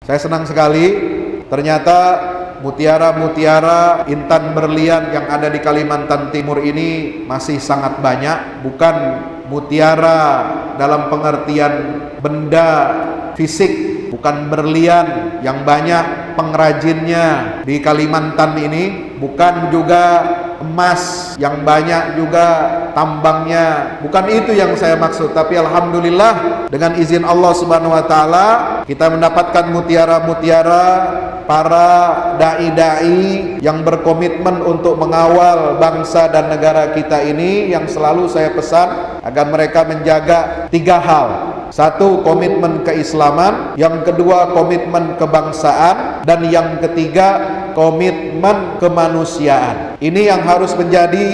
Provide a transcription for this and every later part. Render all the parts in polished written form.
Saya senang sekali, ternyata mutiara-mutiara, intan berlian yang ada di Kalimantan Timur ini masih sangat banyak. Bukan mutiara dalam pengertian benda fisik, bukan berlian yang banyak pengrajinnya di Kalimantan ini, bukan juga emas yang banyak juga tambangnya, bukan itu yang saya maksud. Tapi alhamdulillah dengan izin Allah Subhanahu wa taala kita mendapatkan mutiara-mutiara para dai-dai yang berkomitmen untuk mengawal bangsa dan negara kita ini, yang selalu saya pesan agar mereka menjaga 3 hal. 1, komitmen keislaman, yang kedua komitmen kebangsaan, dan yang ketiga komitmen kemanusiaan. Ini yang harus menjadi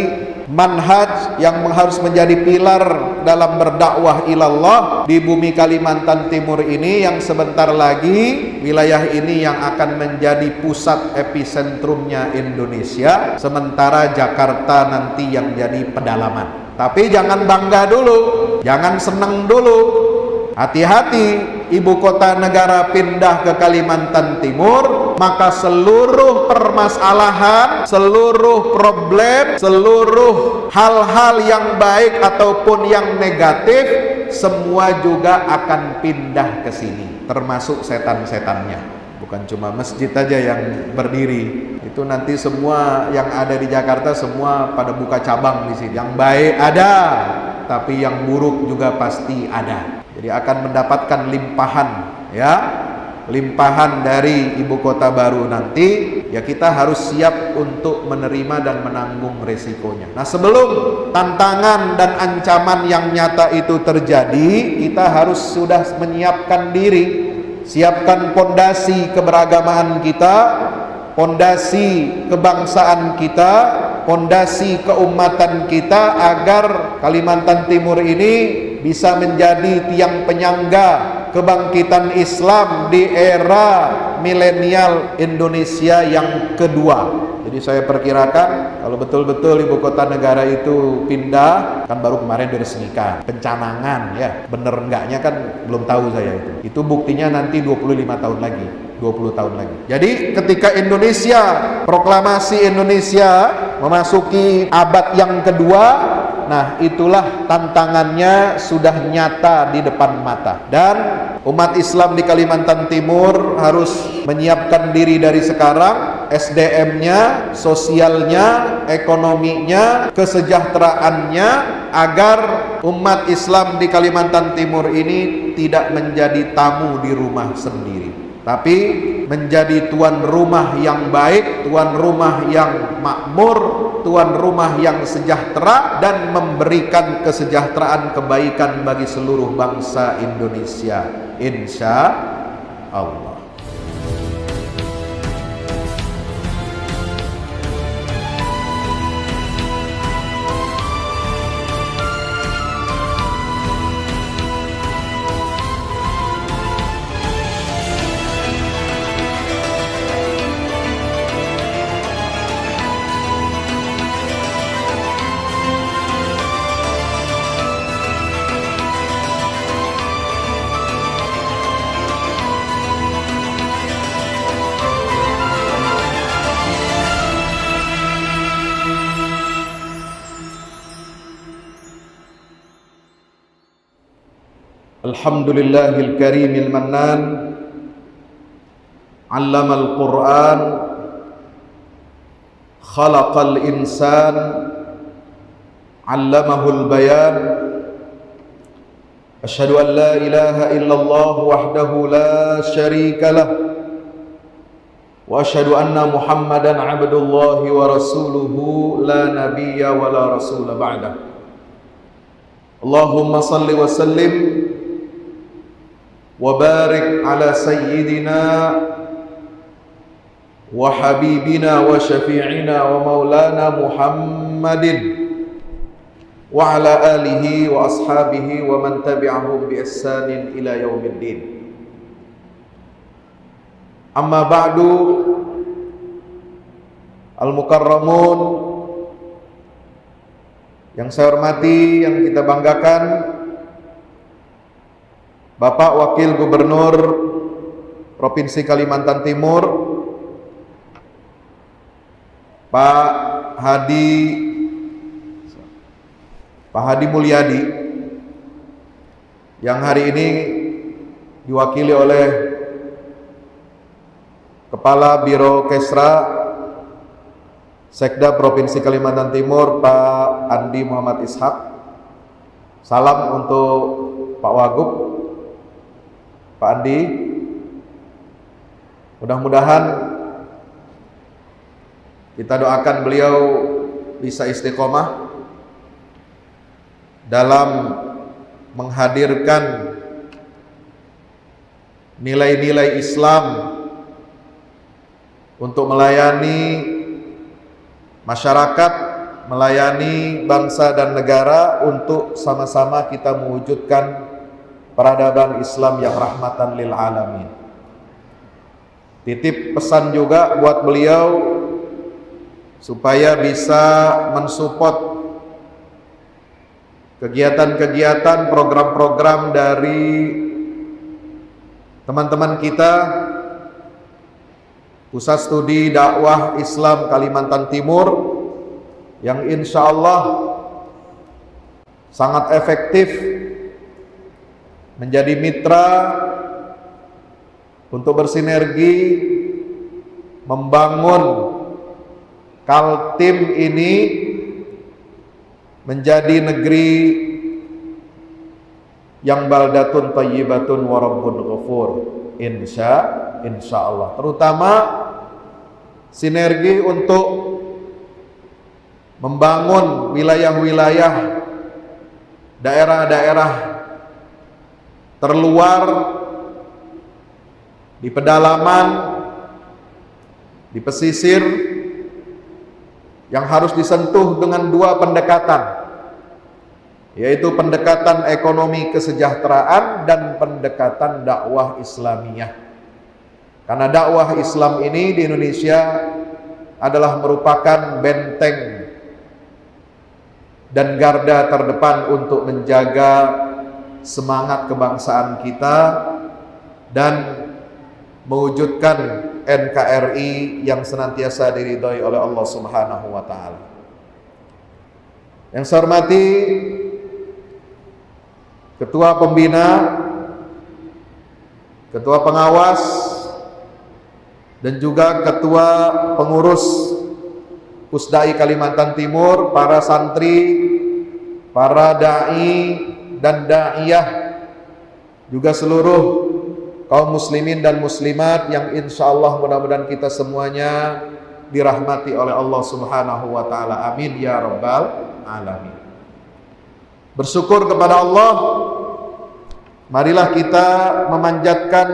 manhaj, yang harus menjadi pilar dalam berdakwah ilallah di bumi Kalimantan Timur ini, yang sebentar lagi wilayah ini yang akan menjadi pusat episentrumnya Indonesia, sementara Jakarta nanti yang jadi pedalaman. Tapi jangan bangga dulu, jangan senang dulu. Hati-hati, ibu kota negara pindah ke Kalimantan Timur, maka seluruh permasalahan, seluruh problem, seluruh hal-hal yang baik ataupun yang negatif, semua juga akan pindah ke sini, termasuk setan-setannya. Bukan cuma masjid aja yang berdiri, itu nanti semua yang ada di Jakarta semua pada buka cabang di sini. Yang baik ada, tapi yang buruk juga pasti ada. Jadi akan mendapatkan limpahan, ya, limpahan dari ibu kota baru nanti. Ya kita harus siap untuk menerima dan menanggung resikonya. Nah, sebelum tantangan dan ancaman yang nyata itu terjadi, kita harus sudah menyiapkan diri, siapkan pondasi keberagamaan kita, pondasi kebangsaan kita, pondasi keumatan kita, agar Kalimantan Timur ini bisa menjadi tiang penyangga kebangkitan Islam di era milenial Indonesia yang kedua. Jadi saya perkirakan kalau betul-betul ibu kota negara itu pindah, kan baru kemarin diresmikan, pencanangan ya, bener enggaknya kan belum tahu saya itu. Itu buktinya nanti 25 tahun lagi, 20 tahun lagi. Jadi ketika Indonesia, proklamasi Indonesia memasuki abad yang kedua, nah itulah tantangannya sudah nyata di depan mata. Dan umat Islam di Kalimantan Timur harus menyiapkan diri dari sekarang, SDM-nya, sosialnya, ekonominya, kesejahteraannya, agar umat Islam di Kalimantan Timur ini tidak menjadi tamu di rumah sendiri, tapi menjadi tuan rumah yang baik, tuan rumah yang makmur, tuan rumah yang sejahtera, dan memberikan kesejahteraan kebaikan bagi seluruh bangsa Indonesia, insya Allah. Alhamdulillahil karimil mannan, 'allamal Qur'an, khalaqal insan, 'allamahul bayan. Asyhadu an la ilaha illallah wahdahu la syarika lah, wa asyhadu anna Muhammadan 'abdullahi wa rasuluhu la nabiyya wa la rasula ba'dah. Allahumma salli wa sallim wa barik ala sayyidina wa habibina wa syafi'ina wa maulana Muhammadin wa ala alihi wa ashabihi wa man tabi'ahum bi ihsanin ila yaumiddin. Amma ba'du, al-mukarramun yang saya hormati, yang kita banggakan, Bapak Wakil Gubernur Provinsi Kalimantan Timur, Pak Hadi Mulyadi, yang hari ini diwakili oleh Kepala Biro Kesra Sekda Provinsi Kalimantan Timur, Pak Andi Muhammad Ishak. Salam untuk Pak Wagub, Pak Andi. Mudah-mudahan kita doakan beliau bisa istiqomah dalam menghadirkan nilai-nilai Islam untuk melayani masyarakat, melayani bangsa dan negara, untuk sama-sama kita mewujudkan peradaban Islam yang rahmatan lil alamin. Titip pesan juga buat beliau supaya bisa mensupport kegiatan-kegiatan, program-program dari teman-teman kita Pusat Studi Dakwah Islam Kalimantan Timur, yang insya Allah sangat efektif menjadi mitra untuk bersinergi membangun Kaltim ini menjadi negeri yang baldatun thayyibatun wa rabbun ghafur, insya Allah. Terutama sinergi untuk membangun wilayah-wilayah, daerah-daerah terluar di pedalaman, di pesisir, yang harus disentuh dengan dua pendekatan, yaitu pendekatan ekonomi kesejahteraan dan pendekatan dakwah Islamiyah. Karena dakwah Islam ini di Indonesia adalah merupakan benteng dan garda terdepan untuk menjaga semangat kebangsaan kita dan mewujudkan NKRI yang senantiasa diridhoi oleh Allah Subhanahu wa taala. Yang saya hormati Ketua Pembina, Ketua Pengawas, dan juga Ketua Pengurus Pusdai Kalimantan Timur, para santri, para dai dan daiyah, juga seluruh kaum muslimin dan muslimat yang insya Allah mudah-mudahan kita semuanya dirahmati oleh Allah Subhanahu wa taala. Amin ya rabbal alamin. Bersyukur kepada Allah, marilah kita memanjatkan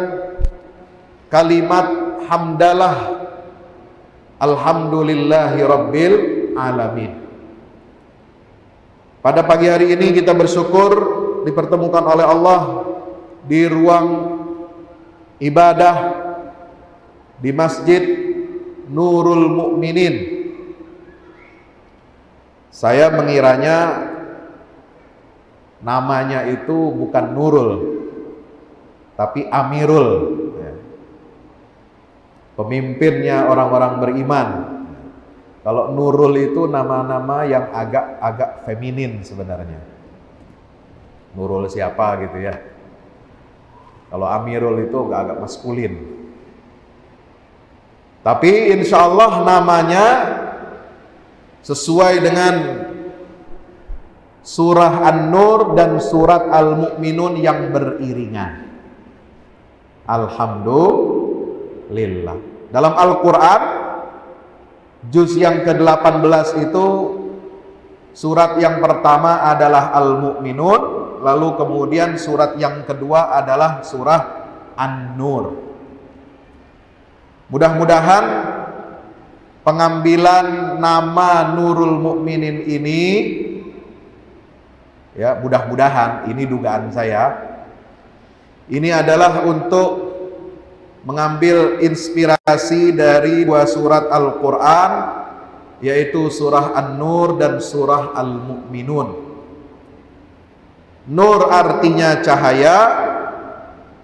kalimat hamdalah alhamdulillahi rabbil alamin. Pada pagi hari ini kita bersyukur dipertemukan oleh Allah di ruang ibadah di Masjid Nurul Mukminin. Saya mengiranya namanya itu bukan Nurul, tapi Amirul, pemimpinnya orang-orang beriman. Kalau Nurul itu nama-nama yang agak feminin sebenarnya. Nurul siapa gitu ya. Kalau Amirul itu agak maskulin. Tapi insya Allah namanya sesuai dengan surah An-Nur dan surat Al-Mu'minun yang beriringan. Alhamdulillah. Dalam Al-Quran juz yang ke-18 itu surat yang pertama adalah Al-Mu'minun, lalu kemudian surat yang kedua adalah surah An-Nur. Mudah-mudahan pengambilan nama Nurul Mukminin ini, ya mudah-mudahan, ini dugaan saya, ini adalah untuk mengambil inspirasi dari dua surat Al-Quran, yaitu surah An-Nur dan surah Al-Mu'minun. Nur artinya cahaya,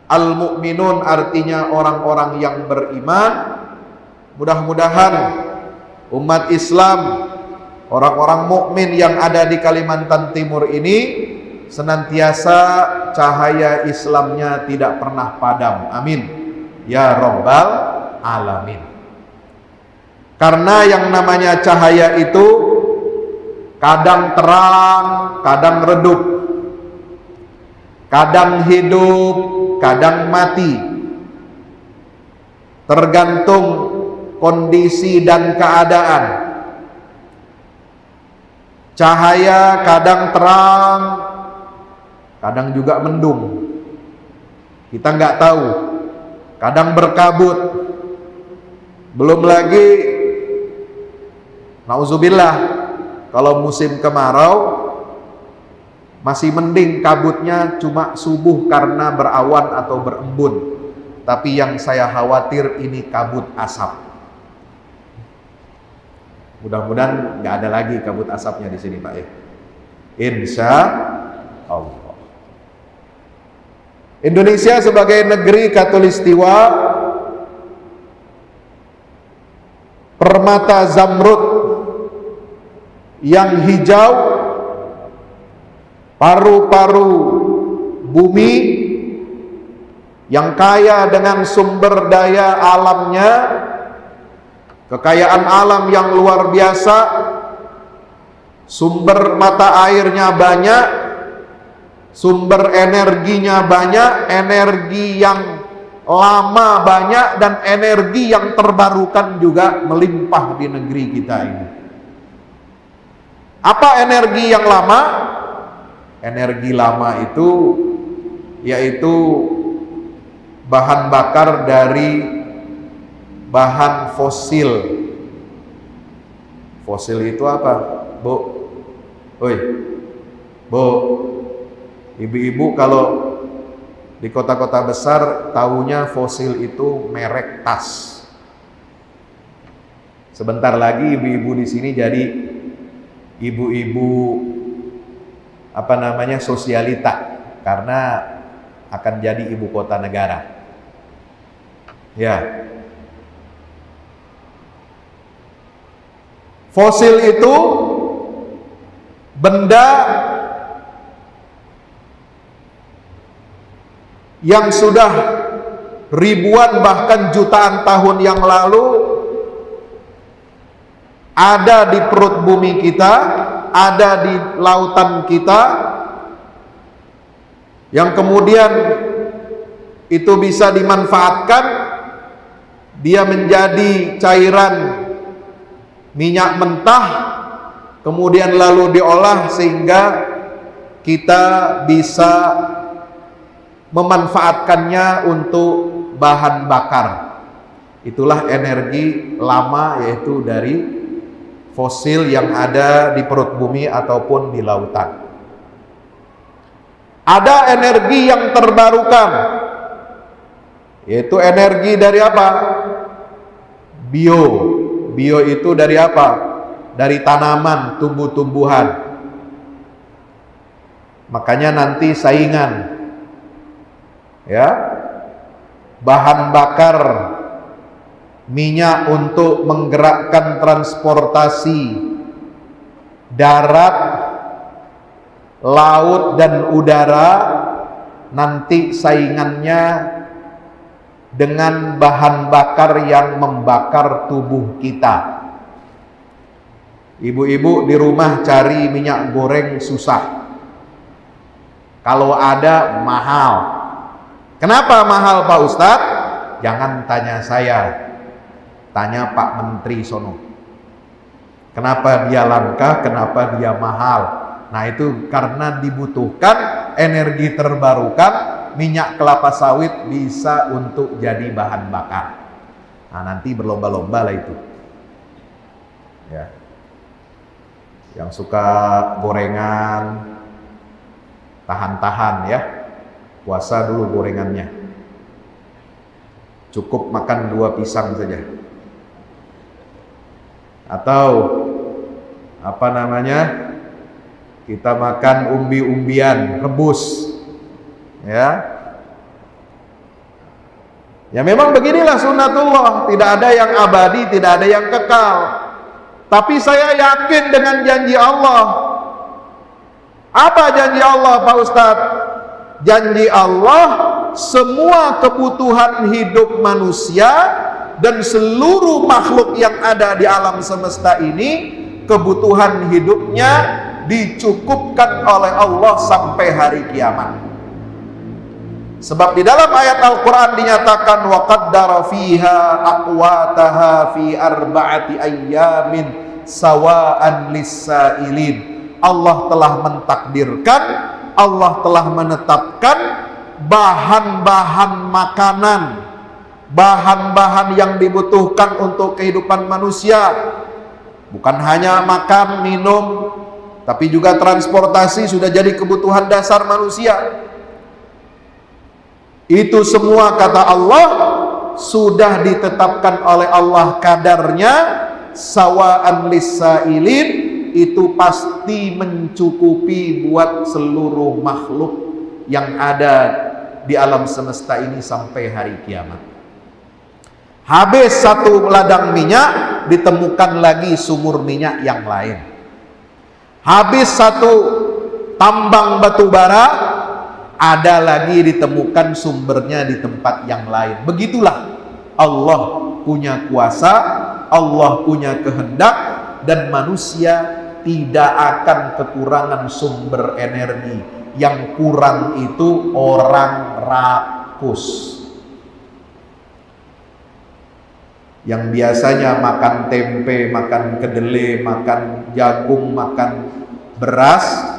Al-mu'minun artinya orang-orang yang beriman. Mudah-mudahan umat Islam, orang-orang mukmin yang ada di Kalimantan Timur ini senantiasa cahaya Islamnya tidak pernah padam. Amin ya rabbal alamin. Karena yang namanya cahaya itu kadang terang, kadang redup, kadang hidup, kadang mati, tergantung kondisi dan keadaan. Cahaya kadang terang, kadang juga mendung. Kita nggak tahu. Kadang berkabut. Belum lagi, nauzubillah, kalau musim kemarau masih mending kabutnya cuma subuh karena berawan atau berembun. Tapi yang saya khawatir ini kabut asap. Mudah-mudahan nggak ada lagi kabut asapnya di sini, Pak. Insya Allah. Indonesia sebagai negeri Katulistiwa, permata zamrud yang hijau, paru-paru bumi yang kaya dengan sumber daya alamnya, kekayaan alam yang luar biasa, sumber mata airnya banyak, sumber energinya banyak, energi yang lama banyak, dan energi yang terbarukan juga melimpah di negeri kita ini. Apa energi yang lama? Energi lama itu yaitu bahan bakar dari bahan fosil. Fosil itu apa, Bu? Oi, Bu, ibu-ibu kalau di kota-kota besar tahunya fosil itu merek tas. Sebentar lagi ibu-ibu di sini jadi ibu-ibu apa namanya, sosialita, karena akan jadi ibu kota negara. Ya. Fosil itu benda yang sudah ribuan bahkan jutaan tahun yang lalu ada di perut bumi kita, ada di lautan kita, yang kemudian itu bisa dimanfaatkan, dia menjadi cairan minyak mentah, kemudian lalu diolah sehingga kita bisa memanfaatkannya untuk bahan bakar. Itulah energi lama, yaitu dari fosil yang ada di perut bumi ataupun di lautan. Ada energi yang terbarukan, yaitu energi dari apa? Bio. Bio itu dari apa? Dari tanaman, tumbuh-tumbuhan. Makanya nanti saingan, ya, bahan bakar minyak untuk menggerakkan transportasi darat, laut, dan udara, nanti saingannya dengan bahan bakar yang membakar tubuh kita. Ibu-ibu di rumah cari minyak goreng susah. Kalau ada mahal. Kenapa mahal, Pak Ustadz? Jangan tanya saya, tanya Pak Menteri sono. Kenapa dia langka, kenapa dia mahal? Nah itu karena dibutuhkan energi terbarukan. Minyak kelapa sawit bisa untuk jadi bahan bakar. Nah nanti berlomba-lomba lah itu, ya. Yang suka gorengan, tahan-tahan ya, puasa dulu gorengannya. Cukup makan 2 pisang saja. Atau apa namanya, kita makan umbi-umbian rebus, ya, Ya memang beginilah sunnatullah, tidak ada yang abadi, tidak ada yang kekal. Tapi saya yakin dengan janji Allah. Apa janji Allah, Pak Ustadz? Janji Allah, semua kebutuhan hidup manusia dan seluruh makhluk yang ada di alam semesta ini, kebutuhan hidupnya dicukupkan oleh Allah sampai hari kiamat. Sebab di dalam ayat Al-Quran dinyatakan wa qaddara fiha aqwataha fi arba'ati ayyamin sawa'an lis-sa'ilin. Allah telah mentakdirkan, Allah telah menetapkan bahan-bahan makanan, bahan-bahan yang dibutuhkan untuk kehidupan manusia. Bukan hanya makan, minum, tapi juga transportasi sudah jadi kebutuhan dasar manusia. Itu semua kata Allah sudah ditetapkan oleh Allah kadarnya, sawa'an lis-sa'ilin, itu pasti mencukupi buat seluruh makhluk yang ada di alam semesta ini sampai hari kiamat. Habis satu ladang minyak, ditemukan lagi sumur minyak yang lain. Habis satu tambang batu bara, ada lagi ditemukan sumbernya di tempat yang lain. Begitulah Allah punya kuasa, Allah punya kehendak, dan manusia tidak akan kekurangan sumber energi. Yang kurang itu orang rakus. Yang biasanya makan tempe, makan kedelai, makan jagung, makan beras.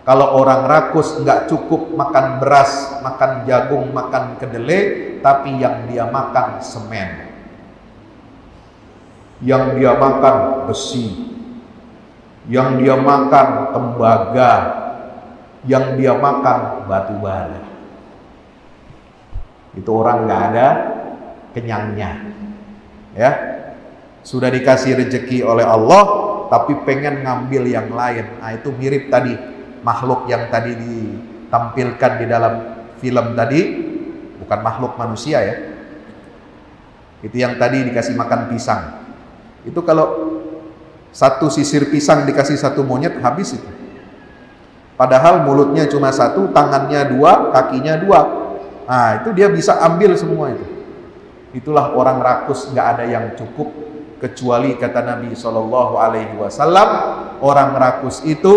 Kalau orang rakus nggak cukup makan beras, makan jagung, makan kedelai, tapi yang dia makan semen, yang dia makan besi, yang dia makan tembaga, yang dia makan batu bara. Itu orang nggak ada kenyangnya, ya. Sudah dikasih rezeki oleh Allah, tapi pengen ngambil yang lain. Nah, itu mirip tadi makhluk yang tadi ditampilkan di dalam film tadi, bukan makhluk manusia ya. Itu yang tadi dikasih makan pisang. Itu kalau satu sisir pisang dikasih satu monyet, habis itu. Padahal mulutnya cuma satu, tangannya dua, kakinya dua. Nah, itu dia bisa ambil semua itu. Itulah orang rakus, nggak ada yang cukup, kecuali kata Nabi SAW, orang rakus itu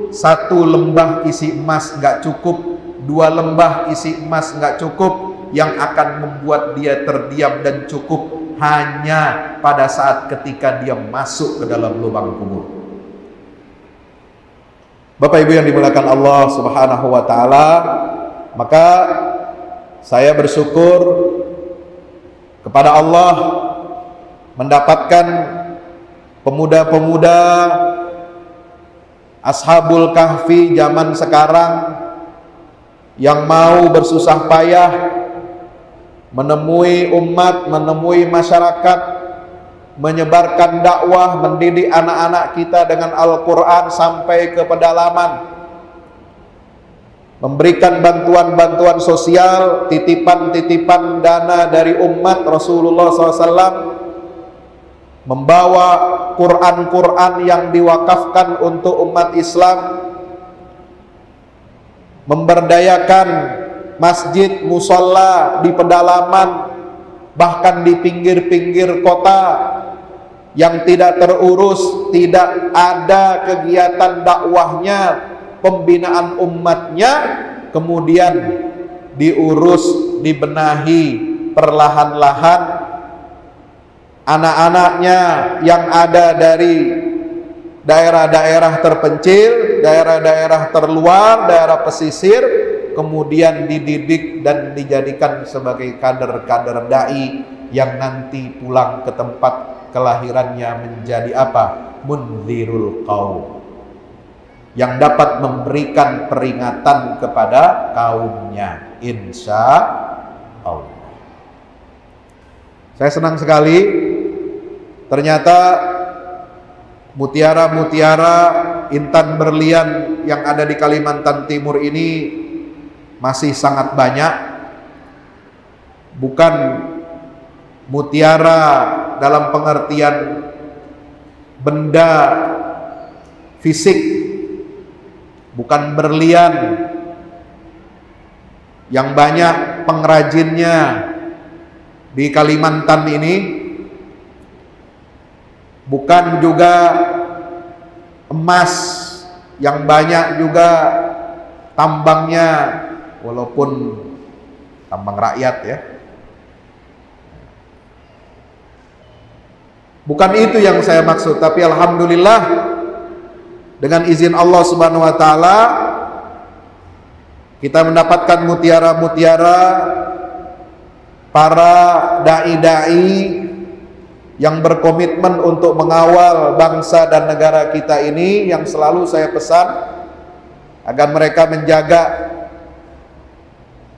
satu lembah isi emas nggak cukup, dua lembah isi emas nggak cukup. Yang akan membuat dia terdiam dan cukup hanya pada saat ketika dia masuk ke dalam lubang kubur. Bapak Ibu yang dimuliakan Allah Subhanahu wa taala, maka saya bersyukur kepada Allah mendapatkan pemuda-pemuda Ashabul Kahfi zaman sekarang yang mau bersusah payah menemui umat, menemui masyarakat, menyebarkan dakwah, mendidik anak-anak kita dengan Al-Quran sampai ke pedalaman, memberikan bantuan-bantuan sosial, titipan-titipan dana dari umat Rasulullah SAW, membawa Quran-Quran yang diwakafkan untuk umat Islam, memberdayakan masjid, musalla di pedalaman, bahkan di pinggir-pinggir kota yang tidak terurus, tidak ada kegiatan dakwahnya, pembinaan umatnya, kemudian diurus, dibenahi perlahan-lahan. Anak-anaknya yang ada dari daerah-daerah terpencil, daerah-daerah terluar, daerah pesisir, kemudian dididik dan dijadikan sebagai kader-kader dai yang nanti pulang ke tempat kelahirannya menjadi apa? Mundzirul qaum, yang dapat memberikan peringatan kepada kaumnya, insya Allah. Saya senang sekali, ternyata mutiara-mutiara, intan berlian yang ada di Kalimantan Timur ini masih sangat banyak. bukan mutiara dalam pengertian benda fisik, bukan berlian yang banyak pengrajinnya di Kalimantan ini, bukan juga emas yang banyak juga tambangnya, walaupun tambang rakyat ya. Bukan itu yang saya maksud, tapi alhamdulillah dengan izin Allah Subhanahu wa taala kita mendapatkan mutiara-mutiara para dai-dai yang berkomitmen untuk mengawal bangsa dan negara kita ini, yang selalu saya pesan agar mereka menjaga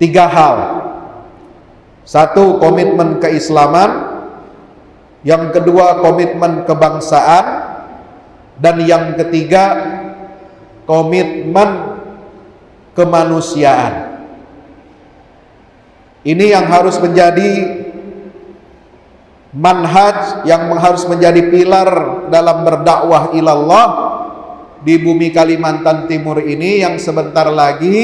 3 hal. 1, komitmen keislaman, yang kedua komitmen kebangsaan, dan yang ketiga komitmen kemanusiaan. Ini yang harus menjadi manhaj, yang harus menjadi pilar dalam berdakwah ilallah di bumi Kalimantan Timur ini, yang sebentar lagi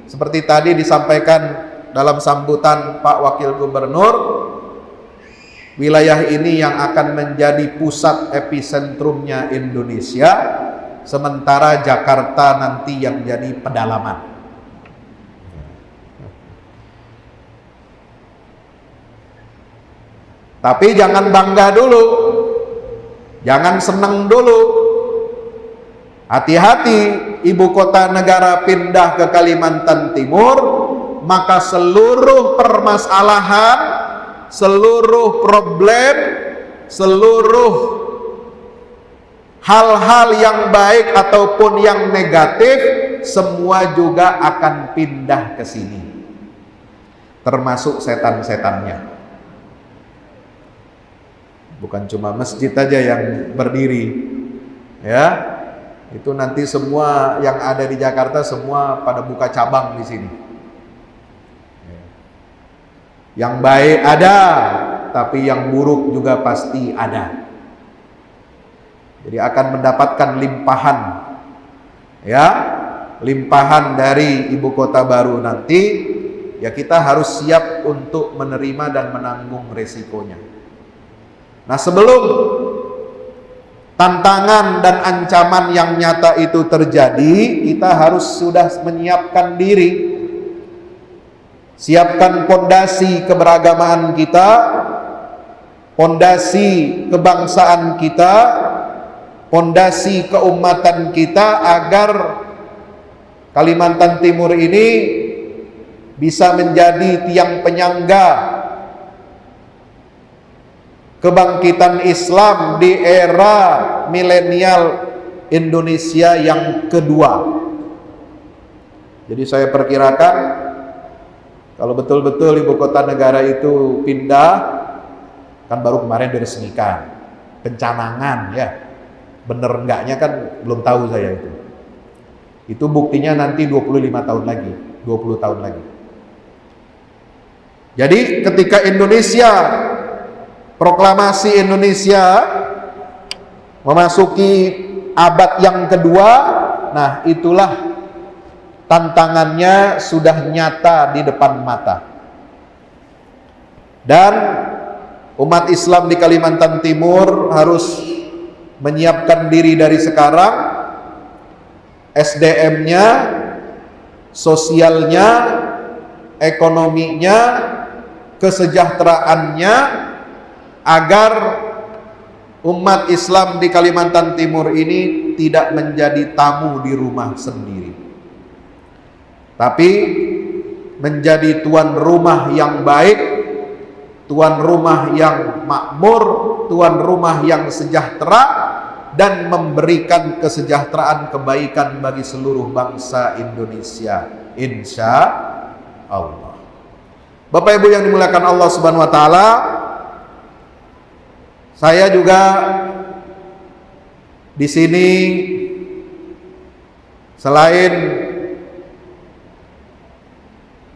seperti tadi disampaikan dalam sambutan Pak Wakil Gubernur, wilayah ini yang akan menjadi pusat episentrumnya Indonesia, sementara Jakarta nanti yang jadi pedalaman. Tapi jangan bangga dulu, jangan senang dulu. Hati-hati, ibu kota negara pindah ke Kalimantan Timur, maka seluruh permasalahan, seluruh problem, seluruh hal-hal yang baik ataupun yang negatif, semua juga akan pindah ke sini, termasuk setan-setannya. Bukan cuma masjid aja yang berdiri, ya. Itu nanti semua yang ada di Jakarta semua pada buka cabang di sini. Yang baik ada, tapi yang buruk juga pasti ada. Jadi akan mendapatkan limpahan, ya, limpahan dari ibu kota baru nanti. Ya kita harus siap untuk menerima dan menanggung resikonya. Nah, sebelum tantangan dan ancaman yang nyata itu terjadi, kita harus sudah menyiapkan diri. Siapkan pondasi keberagamaan kita, pondasi kebangsaan kita, pondasi keumatan kita, agar Kalimantan Timur ini bisa menjadi tiang penyangga kebangkitan Islam di era milenial Indonesia yang kedua. Jadi saya perkirakan kalau betul-betul ibu kota negara itu pindah, kan baru kemarin diresmikan, pencanangan ya, bener enggaknya kan belum tahu saya itu. Itu buktinya nanti 25 tahun lagi, 20 tahun lagi. Jadi ketika Indonesia, proklamasi Indonesia memasuki abad yang kedua, nah itulah tantangannya sudah nyata di depan mata. Dan umat Islam di Kalimantan Timur harus menyiapkan diri dari sekarang, SDM-nya, sosialnya, ekonominya, kesejahteraannya, agar umat Islam di Kalimantan Timur ini tidak menjadi tamu di rumah sendiri, tapi menjadi tuan rumah yang baik, tuan rumah yang makmur, tuan rumah yang sejahtera, dan memberikan kesejahteraan kebaikan bagi seluruh bangsa Indonesia, insya Allah. Bapak Ibu yang dimuliakan Allah Subhanahu wa taala, saya juga di sini selain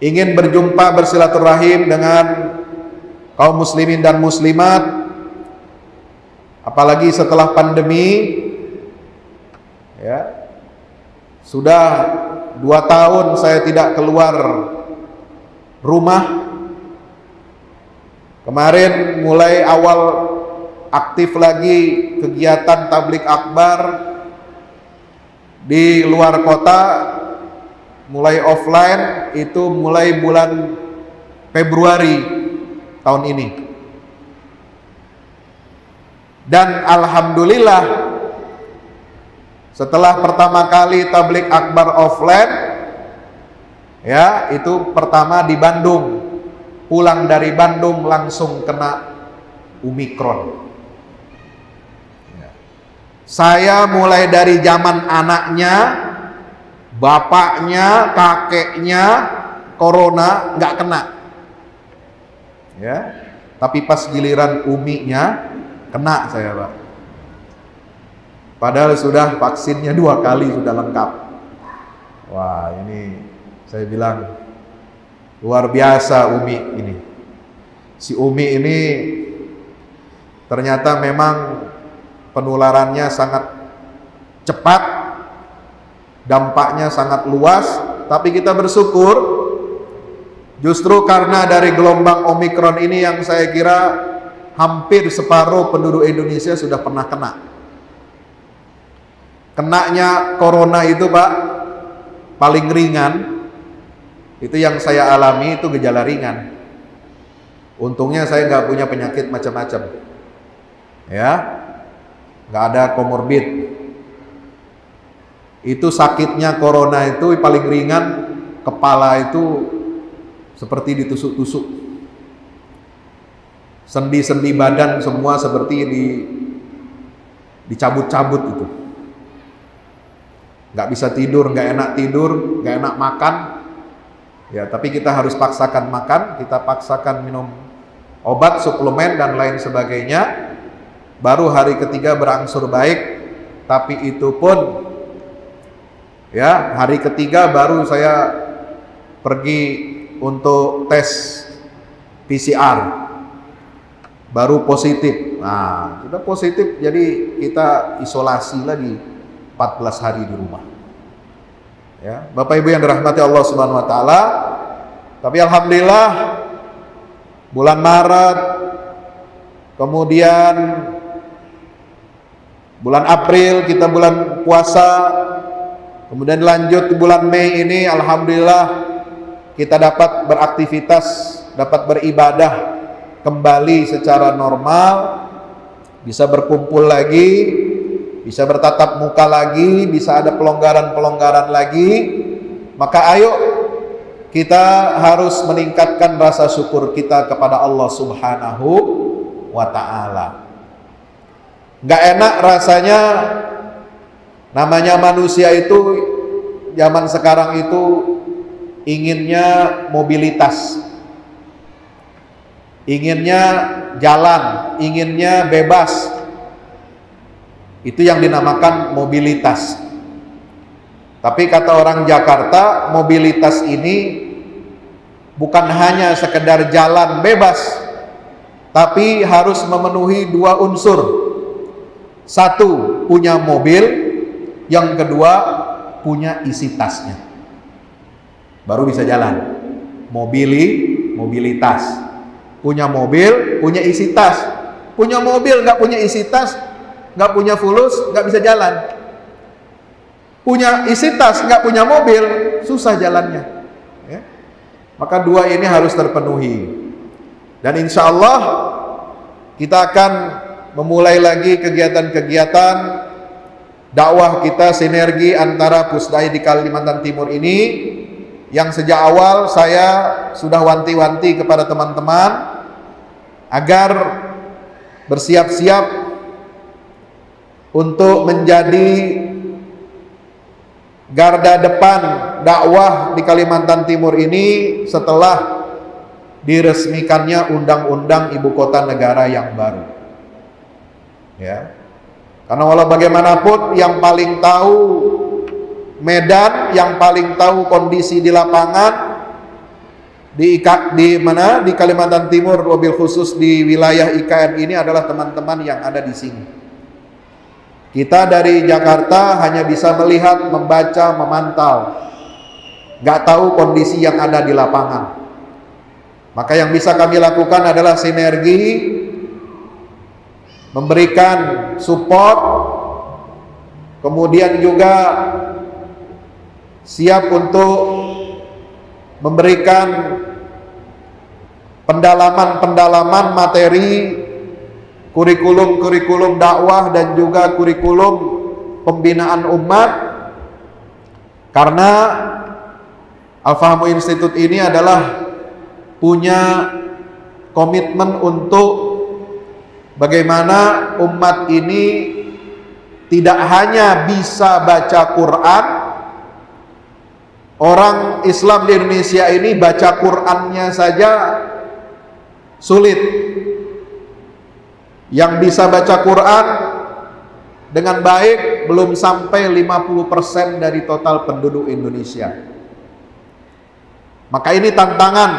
ingin berjumpa bersilaturahim dengan kaum muslimin dan muslimat, apalagi setelah pandemi. Ya, sudah 2 tahun saya tidak keluar rumah. Kemarin mulai awal aktif lagi kegiatan tablik akbar di luar kota, mulai offline itu mulai bulan Februari tahun ini. Dan alhamdulillah setelah pertama kali tablik akbar offline, ya itu pertama di Bandung, pulang dari Bandung langsung kena Omikron. Saya mulai dari zaman anaknya, bapaknya, kakeknya corona nggak kena, ya. Tapi pas giliran uminya kena saya, Pak. Padahal sudah vaksinnya 2 kali sudah lengkap. Wah, ini saya bilang luar biasa Umi ini. Si Umi ini ternyata memang penularannya sangat cepat, dampaknya sangat luas, tapi kita bersyukur justru karena dari gelombang Omikron ini yang saya kira hampir separuh penduduk Indonesia sudah pernah kena. Kenanya corona itu, Pak, paling ringan. Itu yang saya alami, itu gejala ringan. Untungnya saya nggak punya penyakit macam-macam, ya, nggak ada komorbid. Itu sakitnya corona itu paling ringan, kepala itu seperti ditusuk-tusuk, sendi-sendi badan semua seperti dicabut-cabut itu. Nggak bisa tidur, nggak enak tidur, nggak enak makan. Ya, tapi kita harus paksakan makan, kita paksakan minum obat, suplemen dan lain sebagainya. Baru hari ketiga berangsur baik. Tapi itu pun, ya, hari ketiga baru saya pergi untuk tes PCR, baru positif. Nah, sudah positif, jadi kita isolasi lagi 14 hari di rumah. Ya, Bapak Ibu yang dirahmati Allah Subhanahu wa taala. Tapi alhamdulillah bulan Maret, kemudian bulan April kita bulan puasa, kemudian lanjut di bulan Mei ini alhamdulillah kita dapat beraktivitas, dapat beribadah kembali secara normal, bisa berkumpul lagi, bisa bertatap muka lagi, bisa ada pelonggaran-pelonggaran lagi. Maka ayo kita harus meningkatkan rasa syukur kita kepada Allah Subhanahu wa ta'ala. Gak enak rasanya, namanya manusia itu zaman sekarang itu inginnya mobilitas, inginnya jalan, inginnya bebas. Itu yang dinamakan mobilitas. Tapi kata orang Jakarta, mobilitas ini bukan hanya sekedar jalan bebas, tapi harus memenuhi 2 unsur. 1, punya mobil. Yang kedua, punya isi tasnya. Baru bisa jalan. Mobilitas. Punya mobil, punya isi tas. Punya mobil, nggak punya isi tas, nggak punya fulus, nggak bisa jalan. Punya isi tas, nggak punya mobil, susah jalannya, ya. Maka 2 ini harus terpenuhi. Dan insya Allah kita akan memulai lagi kegiatan-kegiatan dakwah kita, sinergi antara Pusdai di Kalimantan Timur ini, yang sejak awal saya sudah wanti-wanti kepada teman-teman agar bersiap-siap untuk menjadi garda depan dakwah di Kalimantan Timur ini setelah diresmikannya Undang-Undang Ibu Kota Negara yang baru. Ya. Karena walau bagaimanapun yang paling tahu medan, yang paling tahu kondisi di lapangan di mana di Kalimantan Timur, wabil khusus di wilayah IKN ini adalah teman-teman yang ada di sini. Kita dari Jakarta hanya bisa melihat, membaca, memantau, nggak tahu kondisi yang ada di lapangan. Maka yang bisa kami lakukan adalah sinergi, memberikan support, kemudian juga siap untuk memberikan pendalaman materi, kurikulum dakwah dan juga kurikulum pembinaan umat, karena Al-Fahmu Institute ini adalah punya komitmen untuk bagaimana umat ini tidak hanya bisa baca Quran. Orang Islam di Indonesia ini baca Qurannya saja sulit. Yang bisa baca Quran dengan baik belum sampai 50% dari total penduduk Indonesia. Maka ini tantangan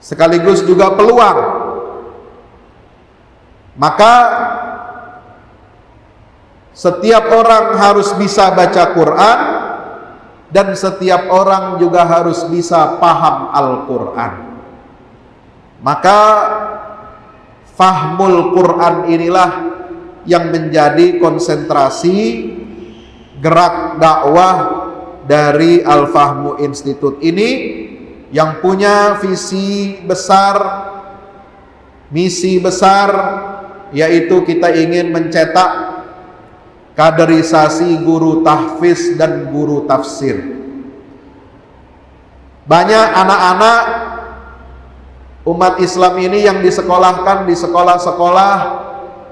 sekaligus juga peluang. Maka setiap orang harus bisa baca Quran, dan setiap orang juga harus bisa paham Al-Quran. Maka fahmul Quran inilah yang menjadi konsentrasi gerak dakwah dari Al-Fahmu Institute ini, yang punya visi besar, misi besar, yaitu kita ingin mencetak kaderisasi guru tahfiz dan guru tafsir. Banyak anak-anak umat Islam ini yang disekolahkan di sekolah-sekolah,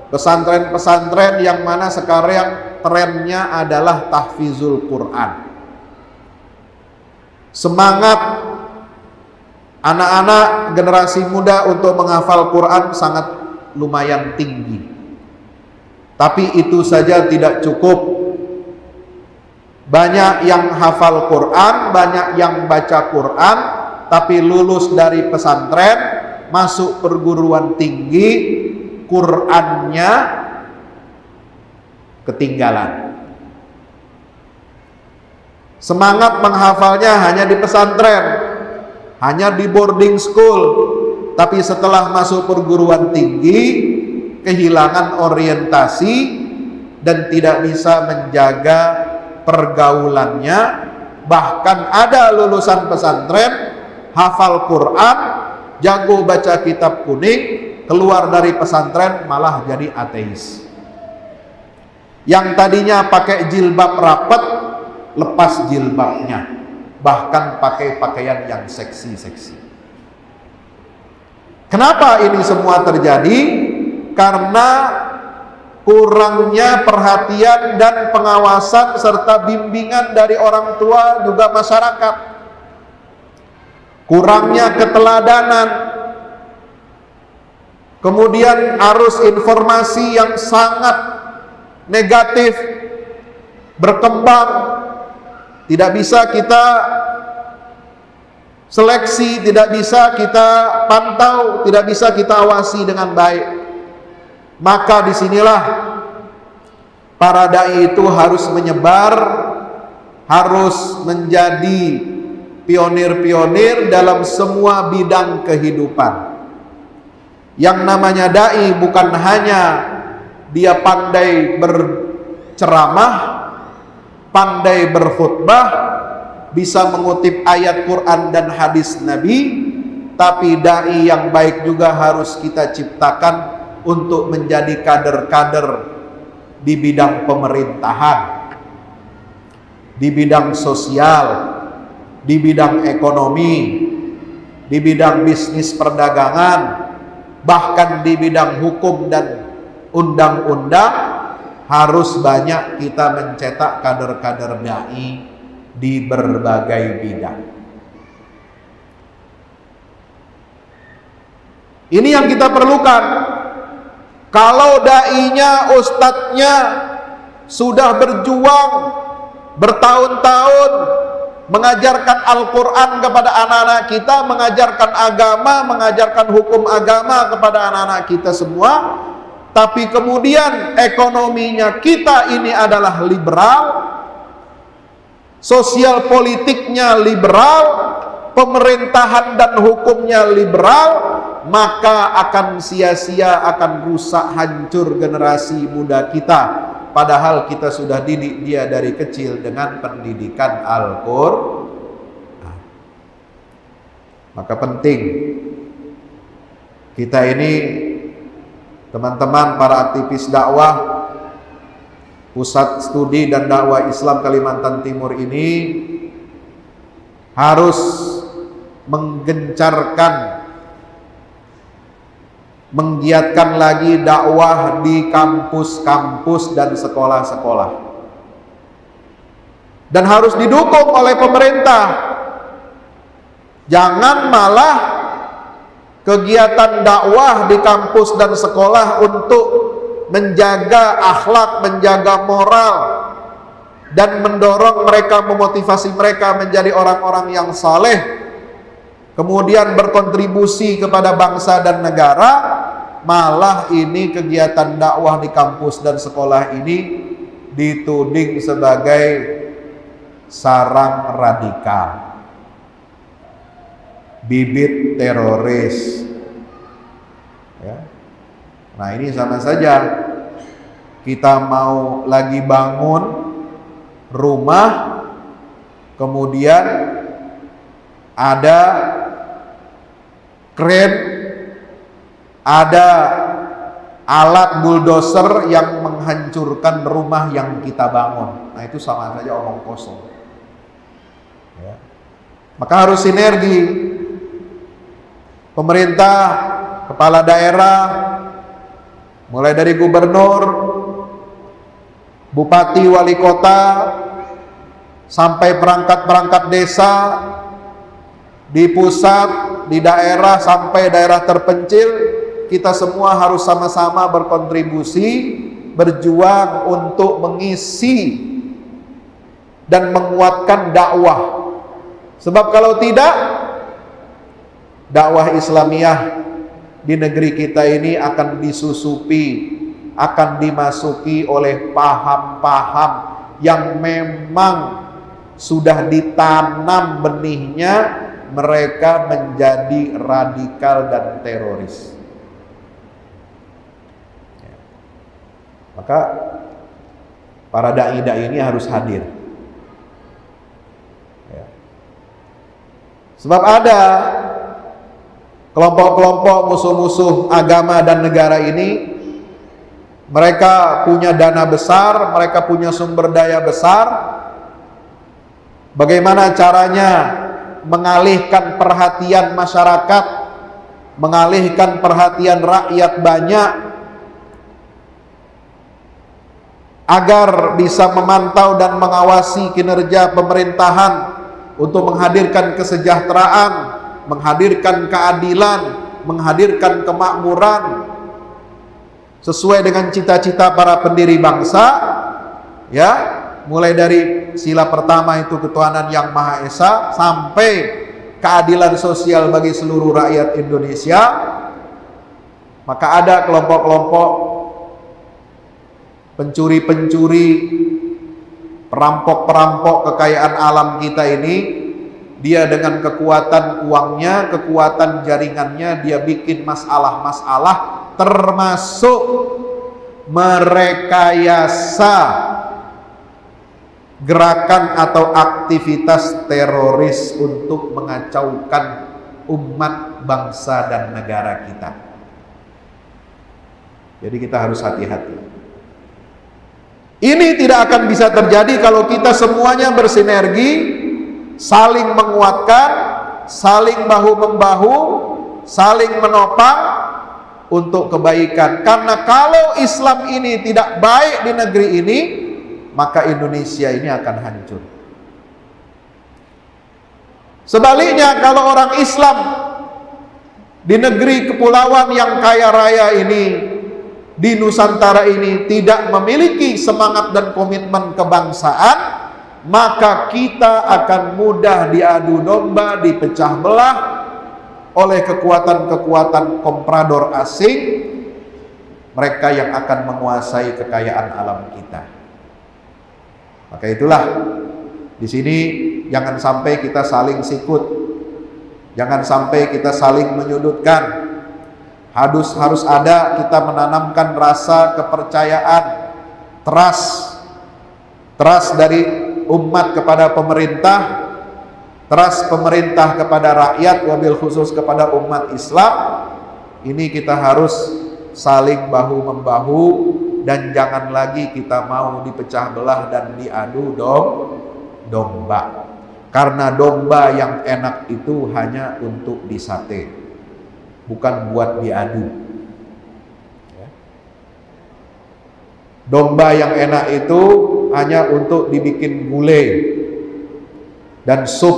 pesantren-pesantren yang mana sekarang trennya adalah tahfizul Quran. Semangat anak-anak generasi muda untuk menghafal Quran sangat lumayan tinggi. Tapi itu saja tidak cukup. Banyak yang hafal Quran, banyak yang baca Quran, tapi lulus dari pesantren, masuk perguruan tinggi, Qurannya ketinggalan. Semangat menghafalnya hanya di pesantren, hanya di boarding school, tapi setelah masuk perguruan tinggi kehilangan orientasi dan tidak bisa menjaga pergaulannya. Bahkan ada lulusan pesantren hafal Quran, jago baca kitab kuning, keluar dari pesantren malah jadi ateis. Yang tadinya pakai jilbab rapat, lepas jilbabnya, bahkan pakai pakaian yang seksi-seksi. Kenapa ini semua terjadi? Karena kurangnya perhatian dan pengawasan serta bimbingan dari orang tua juga masyarakat. Kurangnya keteladanan. Kemudian arus informasi yang sangat negatif berkembang. Tidak bisa kita seleksi, tidak bisa kita pantau, tidak bisa kita awasi dengan baik. Maka disinilah para dai itu harus menyebar, harus menjadi pionir-pionir dalam semua bidang kehidupan. Yang namanya dai bukan hanya dia pandai berceramah, pandai berkhutbah, bisa mengutip ayat Quran dan hadis Nabi, tapi dai yang baik juga harus kita ciptakan untuk menjadi kader-kader di bidang pemerintahan, di bidang sosial, di bidang ekonomi, di bidang bisnis perdagangan, bahkan di bidang hukum dan undang-undang. Harus banyak kita mencetak kader-kader dai di berbagai bidang. Ini yang kita perlukan. Kalau dai-nya, ustadznya sudah berjuang bertahun-tahun, mengajarkan Al-Quran kepada anak-anak kita, mengajarkan agama, mengajarkan hukum agama kepada anak-anak kita semua, tapi kemudian ekonominya kita ini adalah liberal, sosial politiknya liberal, pemerintahan dan hukumnya liberal, maka akan sia-sia, akan rusak, hancur generasi muda kita. Padahal kita sudah didik dia dari kecil dengan pendidikan Al-Quran. Maka penting kita ini, teman-teman para aktivis dakwah, Pusat Studi dan Dakwah Islam Kalimantan Timur ini harus menggencarkan, menggiatkan lagi dakwah di kampus-kampus dan sekolah-sekolah, dan harus didukung oleh pemerintah. Jangan malah kegiatan dakwah di kampus dan sekolah untuk menjaga akhlak, menjaga moral, dan mendorong mereka, memotivasi mereka menjadi orang-orang yang saleh, kemudian berkontribusi kepada bangsa dan negara. Malah ini kegiatan dakwah di kampus dan sekolah ini dituding sebagai sarang radikal, bibit teroris, ya. Nah, ini sama saja kita mau lagi bangun rumah, kemudian ada kren, ada alat bulldozer yang menghancurkan rumah yang kita bangun. Nah, itu sama saja omong kosong, ya. Maka harus sinergi pemerintah, kepala daerah, mulai dari gubernur, bupati, wali kota, sampai perangkat-perangkat desa, di pusat, di daerah, sampai daerah terpencil. Kita semua harus sama-sama berkontribusi, berjuang untuk mengisi dan menguatkan dakwah. Sebab kalau tidak, dakwah Islamiyah di negeri kita ini akan disusupi, akan dimasuki oleh paham-paham yang memang sudah ditanam benihnya, mereka menjadi radikal dan teroris. Maka para dai-dai ini harus hadir, ya. Sebab ada kelompok-kelompok musuh-musuh agama dan negara ini, mereka punya dana besar, mereka punya sumber daya besar. Bagaimana caranya mengalihkan perhatian masyarakat, mengalihkan perhatian rakyat banyak, agar bisa memantau dan mengawasi kinerja pemerintahan untuk menghadirkan kesejahteraan, menghadirkan keadilan, menghadirkan kemakmuran sesuai dengan cita-cita para pendiri bangsa, ya, mulai dari sila pertama itu ketuhanan yang Maha Esa sampai keadilan sosial bagi seluruh rakyat Indonesia. Maka ada kelompok-kelompok pencuri-pencuri, perampok-perampok kekayaan alam kita ini, dia dengan kekuatan uangnya, kekuatan jaringannya, dia bikin masalah-masalah, termasuk merekayasa gerakan atau aktivitas teroris untuk mengacaukan umat, bangsa, dan negara kita. Jadi kita harus hati-hati. Ini tidak akan bisa terjadi kalau kita semuanya bersinergi, saling menguatkan, saling bahu-membahu, saling menopang untuk kebaikan. Karena kalau Islam ini tidak baik di negeri ini, maka Indonesia ini akan hancur. Sebaliknya, kalau orang Islam di negeri kepulauan yang kaya raya ini, di Nusantara ini tidak memiliki semangat dan komitmen kebangsaan, maka kita akan mudah diadu domba, dipecah belah oleh kekuatan-kekuatan komprador asing, mereka yang akan menguasai kekayaan alam kita. Maka itulah di sini jangan sampai kita saling sikut, jangan sampai kita saling menyudutkan. Harus ada kita menanamkan rasa kepercayaan, trust dari umat kepada pemerintah, trust pemerintah kepada rakyat, wabil khusus kepada umat Islam. Ini kita harus saling bahu-membahu, dan jangan lagi kita mau dipecah belah dan diadu domba. Karena domba yang enak itu hanya untuk disate, bukan buat diadu. Domba yang enak itu hanya untuk dibikin gulai dan sup,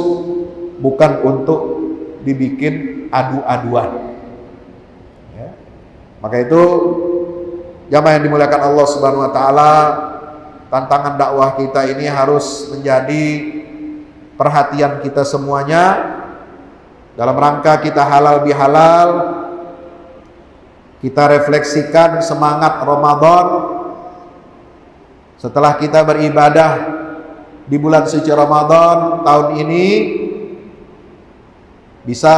bukan untuk dibikin adu-aduan. Maka itu jamaah yang dimuliakan Allah Subhanahu wa taala, tantangan dakwah kita ini harus menjadi perhatian kita semuanya. Dalam rangka kita halal bihalal, kita refleksikan semangat Ramadan. Setelah kita beribadah di bulan suci Ramadan tahun ini, bisa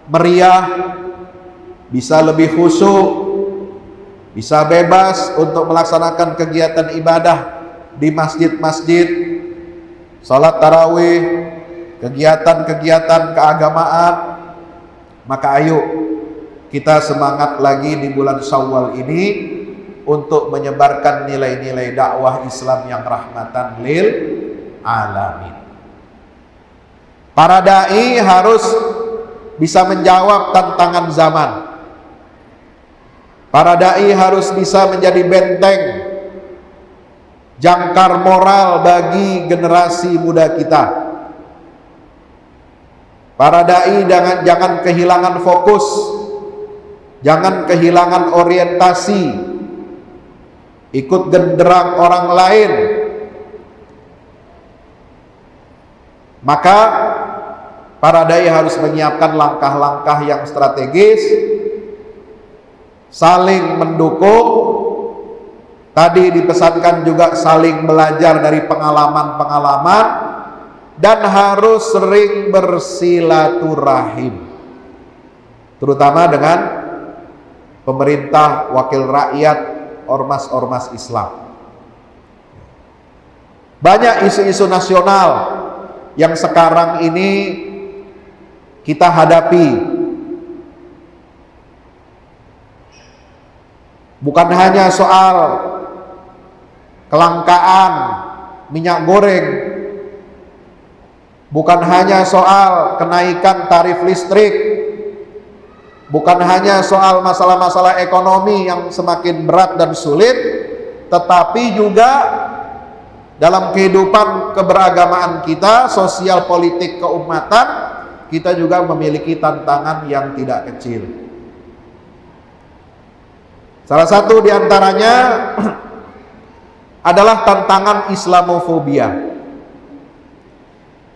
meriah, bisa lebih khusyuk, bisa bebas untuk melaksanakan kegiatan ibadah di masjid-masjid, salat tarawih, kegiatan-kegiatan keagamaan. Maka ayo kita semangat lagi di bulan Syawal ini untuk menyebarkan nilai-nilai dakwah Islam yang rahmatan lil alamin. Para dai harus bisa menjawab tantangan zaman. Para dai harus bisa menjadi benteng, jangkar moral bagi generasi muda kita. Para dai jangan kehilangan fokus, jangan kehilangan orientasi, ikut genderang orang lain. Maka para dai harus menyiapkan langkah-langkah yang strategis, saling mendukung. Tadi dipesankan juga saling belajar dari pengalaman-pengalaman, dan harus sering bersilaturahim, terutama dengan pemerintah, wakil rakyat, ormas-ormas Islam. Banyak isu-isu nasional yang sekarang ini kita hadapi. Bukan hanya soal kelangkaan minyak goreng, bukan hanya soal kenaikan tarif listrik, bukan hanya soal masalah-masalah ekonomi yang semakin berat dan sulit, tetapi juga dalam kehidupan keberagamaan kita, sosial politik keumatan, kita juga memiliki tantangan yang tidak kecil. Salah satu diantaranya adalah tantangan Islamofobia.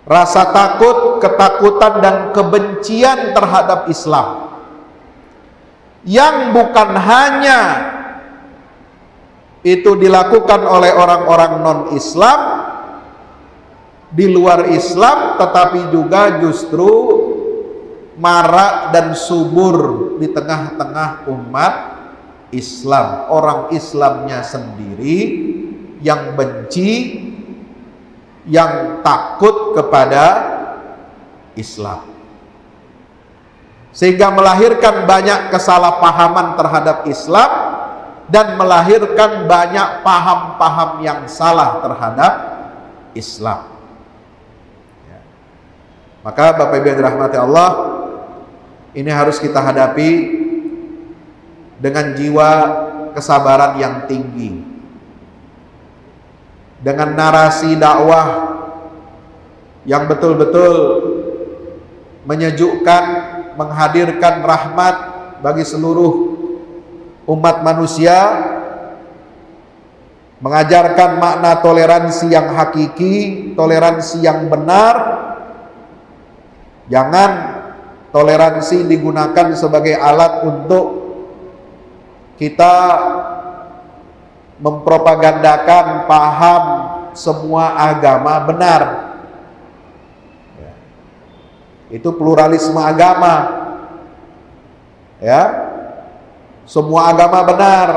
Rasa takut, ketakutan, dan kebencian terhadap Islam, yang bukan hanya itu dilakukan oleh orang-orang non-Islam di luar Islam, tetapi juga justru marak dan subur di tengah-tengah umat Islam. Orang Islamnya sendiri yang benci, yang takut kepada Islam, sehingga melahirkan banyak kesalahpahaman terhadap Islam dan melahirkan banyak paham-paham yang salah terhadap Islam. Maka Bapak Ibu yang dirahmati Allah, ini harus kita hadapi dengan jiwa kesabaran yang tinggi, dengan narasi dakwah yang betul-betul menyejukkan, menghadirkan rahmat bagi seluruh umat manusia, mengajarkan makna toleransi yang hakiki, toleransi yang benar. Jangan toleransi digunakan sebagai alat untuk kita mempropagandakan paham semua agama benar. Itu pluralisme agama. Ya. Semua agama benar.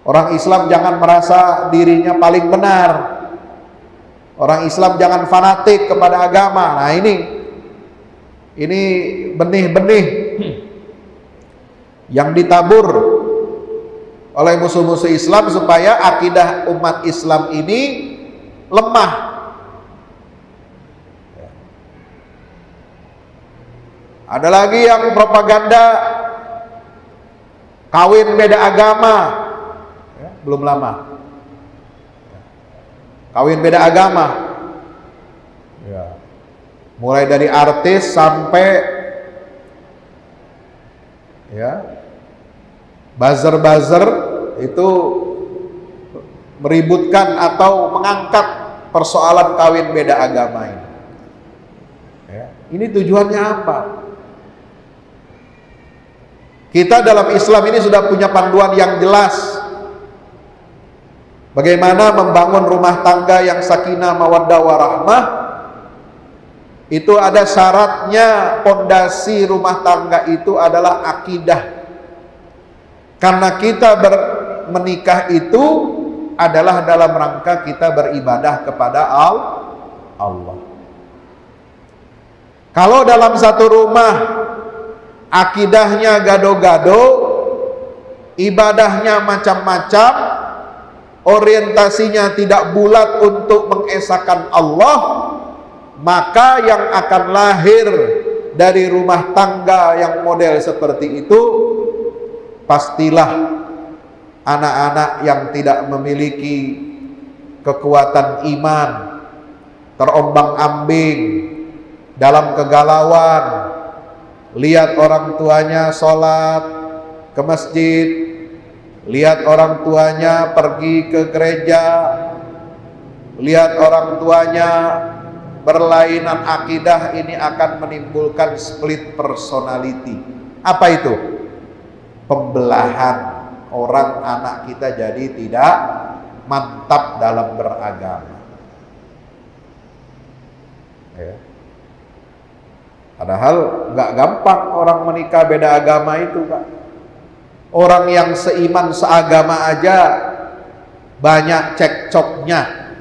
Orang Islam jangan merasa dirinya paling benar. Orang Islam jangan fanatik kepada agama. Nah, ini benih-benih yang ditabur oleh musuh-musuh Islam supaya akidah umat Islam ini lemah. Ada lagi yang propaganda kawin beda agama, ya, belum lama. Kawin beda agama, ya. Mulai dari artis sampai ya buzzer-buzzer itu meributkan atau mengangkat persoalan kawin beda agama ini. Ya. Ini tujuannya apa? Kita dalam Islam ini sudah punya panduan yang jelas bagaimana membangun rumah tangga yang sakinah mawaddah warahmah. Itu ada syaratnya, pondasi rumah tangga itu adalah akidah. Karena kita menikah itu adalah dalam rangka kita beribadah kepada Allah. Kalau dalam satu rumah akidahnya gado-gado, ibadahnya macam-macam, orientasinya tidak bulat untuk mengesahkan Allah, maka yang akan lahir dari rumah tangga yang model seperti itu pastilah anak-anak yang tidak memiliki kekuatan iman, terombang-ambing dalam kegalauan. Lihat orang tuanya sholat ke masjid, lihat orang tuanya pergi ke gereja, lihat orang tuanya berlainan akidah, ini akan menimbulkan split personality. Apa itu? Pembelahan. Orang anak kita jadi tidak mantap dalam beragama. Ya. Padahal nggak gampang orang menikah beda agama itu, Pak. Orang yang seiman seagama aja banyak cekcoknya.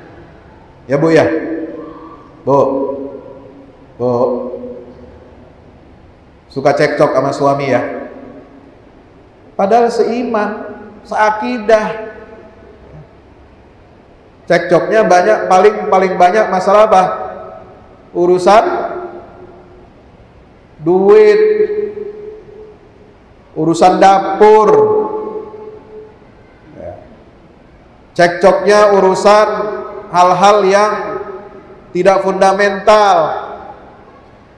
Ya Bu ya? Bu. Suka cekcok sama suami ya? Padahal seiman, seakidah. Cekcoknya banyak, paling banyak masalah apa? Urusan duit, urusan dapur, ya. Cekcoknya urusan hal-hal yang tidak fundamental.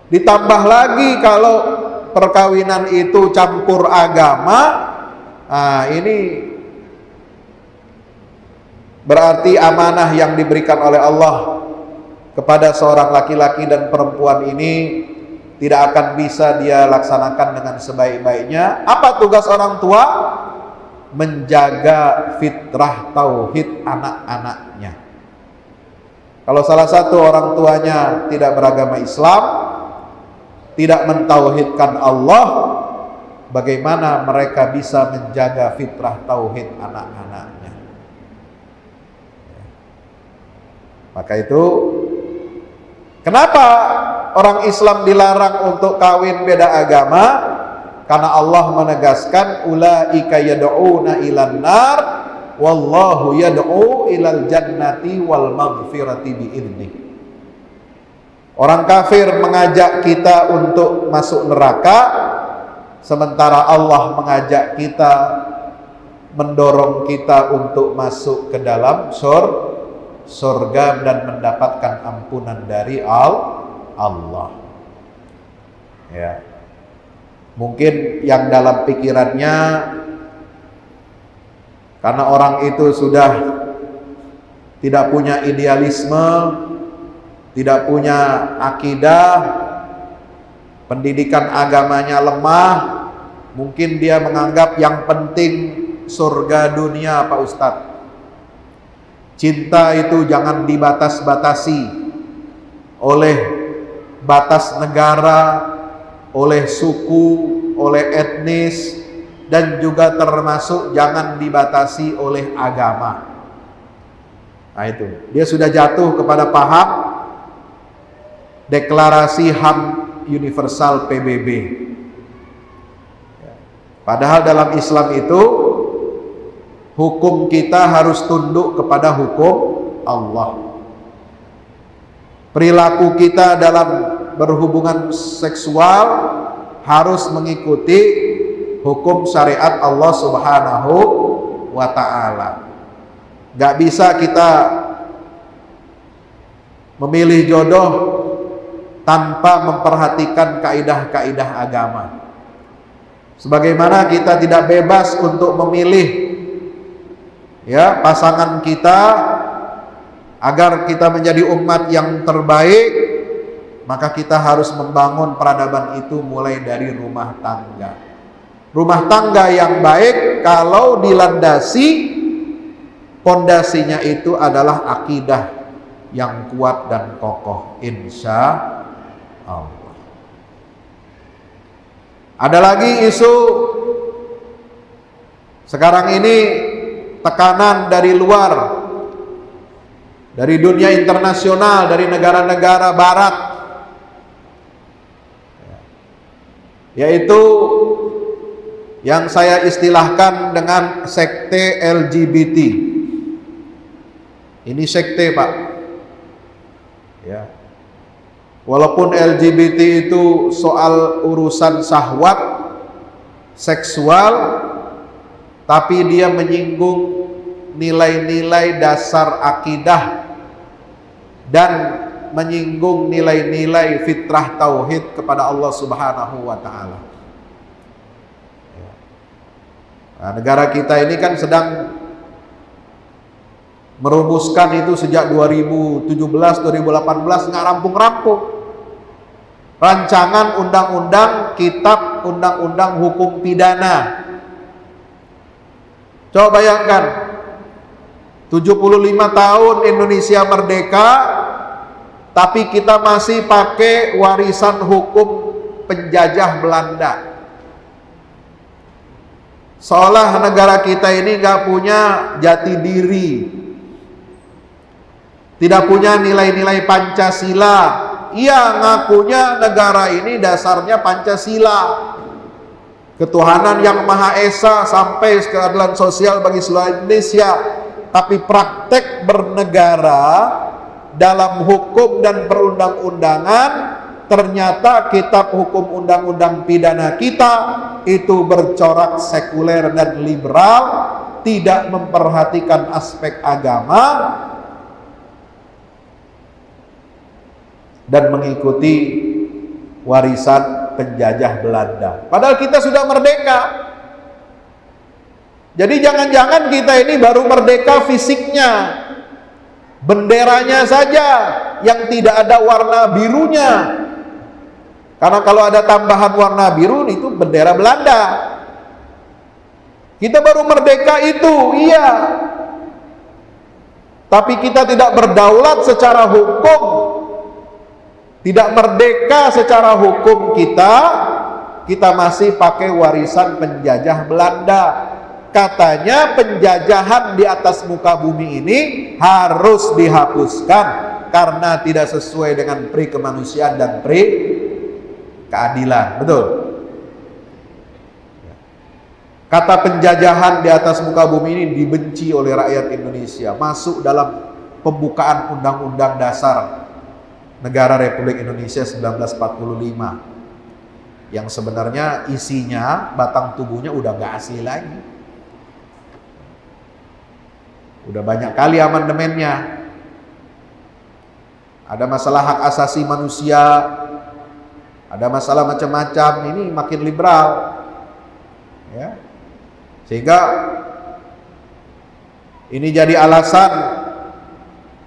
Ditambah lagi kalau perkawinan itu campur agama, nah ini berarti amanah yang diberikan oleh Allah kepada seorang laki-laki dan perempuan ini tidak akan bisa dia laksanakan dengan sebaik-baiknya. Apa tugas orang tua? Menjaga fitrah tauhid anak-anaknya. Kalau salah satu orang tuanya tidak beragama Islam, tidak mentauhidkan Allah, bagaimana mereka bisa menjaga fitrah tauhid anak-anaknya? Maka itu, kenapa orang Islam dilarang untuk kawin beda agama? Karena Allah menegaskan ulaika yad'una ilan nar wallahu yad'u ilal jannati wal maghfirati bi'idnih. Orang kafir mengajak kita untuk masuk neraka, sementara Allah mengajak kita, mendorong kita untuk masuk ke dalam surga dan mendapatkan ampunan dari Allah. Ya. Mungkin yang dalam pikirannya Karena orang itu sudah tidak punya idealisme, tidak punya akidah, pendidikan agamanya lemah, mungkin dia menganggap yang penting surga dunia, Pak Ustadz. Cinta itu jangan dibatas-batasi oleh batas negara, oleh suku, oleh etnis, dan juga termasuk jangan dibatasi oleh agama. Nah itu, dia sudah jatuh kepada paham deklarasi HAM universal PBB. Padahal dalam Islam itu hukum kita harus tunduk kepada hukum Allah. Perilaku kita dalam berhubungan seksual harus mengikuti hukum syariat Allah Subhanahu wa ta'ala. Gak bisa kita memilih jodoh tanpa memperhatikan kaidah-kaidah agama. Sebagaimana kita tidak bebas untuk memilih pasangan kita agar kita menjadi umat yang terbaik, maka kita harus membangun peradaban itu mulai dari rumah tangga. Rumah tangga yang baik kalau dilandasi pondasinya itu adalah akidah yang kuat dan kokoh, insya Allah. Ada lagi isu sekarang ini, tekanan dari luar, dari dunia internasional, dari negara-negara barat, yaitu yang saya istilahkan dengan sekte LGBT. Ini sekte, Pak. Ya. Walaupun LGBT itu soal urusan syahwat seksual, tapi dia menyinggung nilai-nilai dasar akidah dan menyinggung nilai-nilai fitrah tauhid kepada Allah Subhanahu wa ta'ala. Nah, negara kita ini kan sedang merumuskan itu sejak 2017-2018 nggak rampung-rampung rancangan undang-undang kitab undang-undang hukum pidana. Coba bayangkan, 75 tahun Indonesia merdeka, tapi kita masih pakai warisan hukum penjajah Belanda. Seolah negara kita ini nggak punya jati diri, tidak punya nilai-nilai Pancasila. Iya, ngakunya negara ini dasarnya Pancasila, ketuhanan yang Maha Esa sampai keadilan sosial bagi seluruh Indonesia. Tapi praktek bernegara dalam hukum dan perundang-undangan, ternyata kitab hukum undang-undang pidana kita itu bercorak sekuler dan liberal, tidak memperhatikan aspek agama dan mengikuti warisan penjajah Belanda. Padahal kita sudah merdeka. Jadi jangan-jangan kita ini baru merdeka fisiknya, benderanya saja yang tidak ada warna birunya. Karena kalau ada tambahan warna biru itu bendera Belanda. Kita baru merdeka itu, iya. Tapi kita tidak berdaulat secara hukum, tidak merdeka secara hukum kita masih pakai warisan penjajah Belanda. Katanya penjajahan di atas muka bumi ini harus dihapuskan karena tidak sesuai dengan pri kemanusiaan dan pri keadilan. Betul? Kata penjajahan di atas muka bumi ini dibenci oleh rakyat Indonesia, masuk dalam pembukaan Undang-Undang Dasar Negara Republik Indonesia 1945, yang sebenarnya isinya, batang tubuhnya udah nggak asli lagi. Udah banyak kali amandemennya. Ada masalah hak asasi manusia, ada masalah macam-macam. Ini makin liberal, ya. Sehingga Ini jadi alasan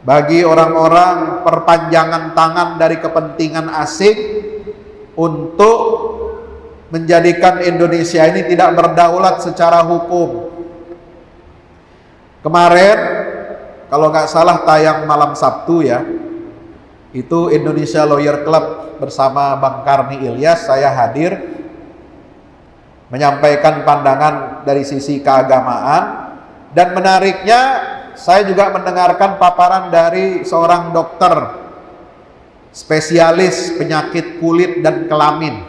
bagi orang-orang perpanjangan tangan dari kepentingan asing untuk menjadikan Indonesia ini tidak berdaulat secara hukum. Kemarin, kalau nggak salah tayang malam Sabtu ya, itu Indonesia Lawyer Club bersama Bang Karni Ilyas, saya hadir menyampaikan pandangan dari sisi keagamaan, dan menariknya saya juga mendengarkan paparan dari seorang dokter spesialis penyakit kulit dan kelamin,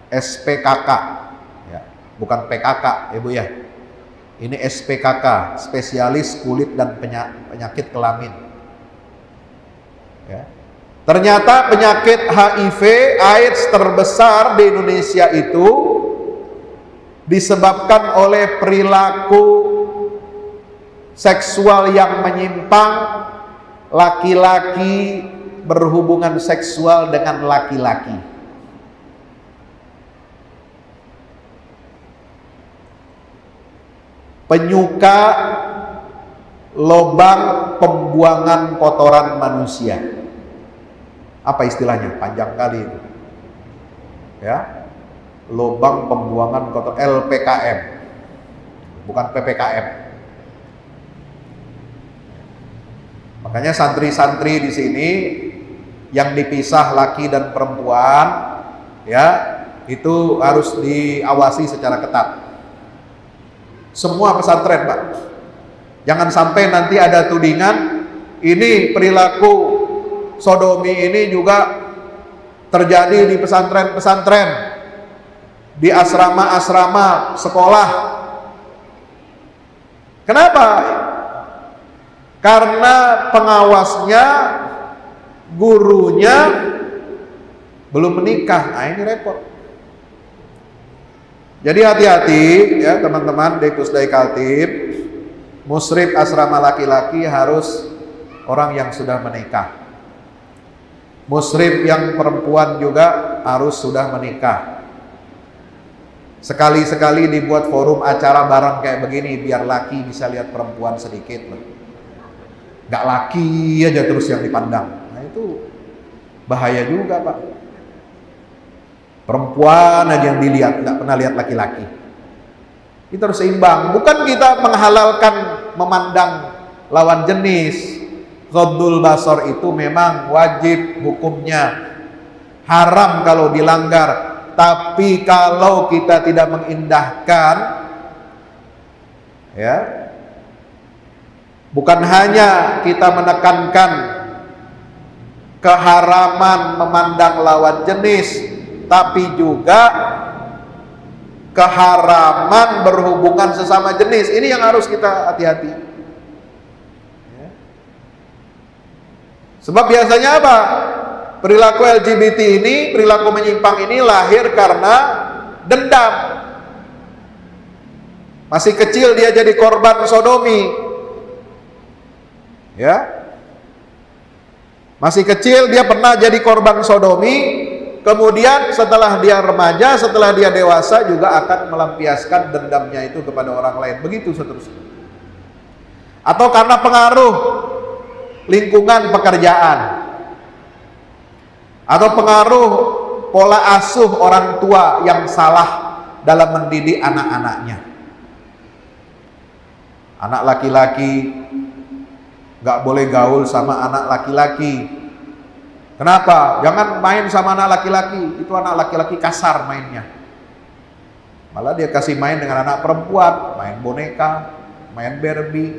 SPKK ya, bukan PKK Ibu ya. Ini SPKK, spesialis kulit dan penyakit kelamin. Ya. Ternyata penyakit HIV AIDS terbesar di Indonesia itu disebabkan oleh perilaku seksual yang menyimpang, laki-laki berhubungan seksual dengan laki-laki. Penyuka lobang pembuangan kotoran manusia. Apa istilahnya? Panjang kali itu. Ya. Lobang pembuangan kotoran, LPKM. Bukan PPKM. Makanya santri-santri di sini yang dipisah laki dan perempuan ya, itu harus diawasi secara ketat. Semua pesantren, Pak. Jangan sampai nanti ada tudingan ini perilaku sodomi ini juga terjadi di pesantren-pesantren, di asrama-asrama sekolah. Kenapa? Karena pengawasnya, gurunya belum menikah. Nah, ini repot. Jadi hati-hati ya teman-teman di Pusdai Kaltim, musrif asrama laki-laki harus orang yang sudah menikah. Musrif yang perempuan juga harus sudah menikah. Sekali-sekali dibuat forum acara bareng kayak begini biar laki bisa lihat perempuan sedikit loh. Gak laki aja terus yang dipandang. Nah itu bahaya juga, Pak. Perempuan aja yang dilihat, nggak pernah lihat laki-laki. Kita harus seimbang. Bukan kita menghalalkan memandang lawan jenis. Ghaddul basar itu memang wajib hukumnya. Haram kalau dilanggar. Tapi kalau kita tidak mengindahkan, ya, bukan hanya kita menekankan keharaman memandang lawan jenis, tapi juga keharaman berhubungan sesama jenis. Ini yang harus kita hati-hati. Ya. Sebab biasanya apa? Perilaku LGBT ini, perilaku menyimpang ini lahir karena dendam. Masih kecil dia jadi korban sodomi. Ya. Masih kecil dia pernah jadi korban sodomi. Kemudian setelah dia remaja, setelah dia dewasa juga akan melampiaskan dendamnya itu kepada orang lain. Begitu seterusnya. Atau karena pengaruh lingkungan pekerjaan. Atau pengaruh pola asuh orang tua yang salah dalam mendidik anak-anaknya. Anak laki-laki gak boleh gaul sama anak laki-laki. Kenapa? Jangan main sama anak laki-laki. Itu anak laki-laki kasar mainnya. Malah dia kasih main dengan anak perempuan, main boneka, main Barbie,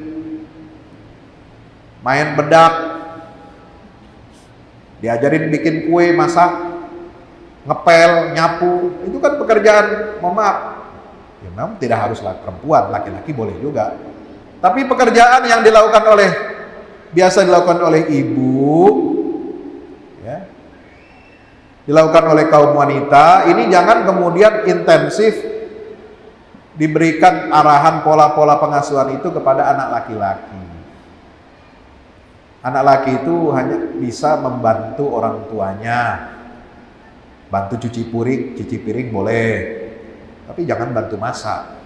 main bedak, diajarin bikin kue, masak, ngepel, nyapu. Itu kan pekerjaan, mohon maaf, ya memang tidak harus perempuan, laki-laki boleh juga. Tapi pekerjaan yang biasa dilakukan oleh ibu, ya, dilakukan oleh kaum wanita, ini jangan kemudian intensif diberikan arahan pola-pola pengasuhan itu kepada anak laki-laki. Anak laki itu hanya bisa membantu orang tuanya, bantu cuci piring boleh, tapi jangan bantu masak.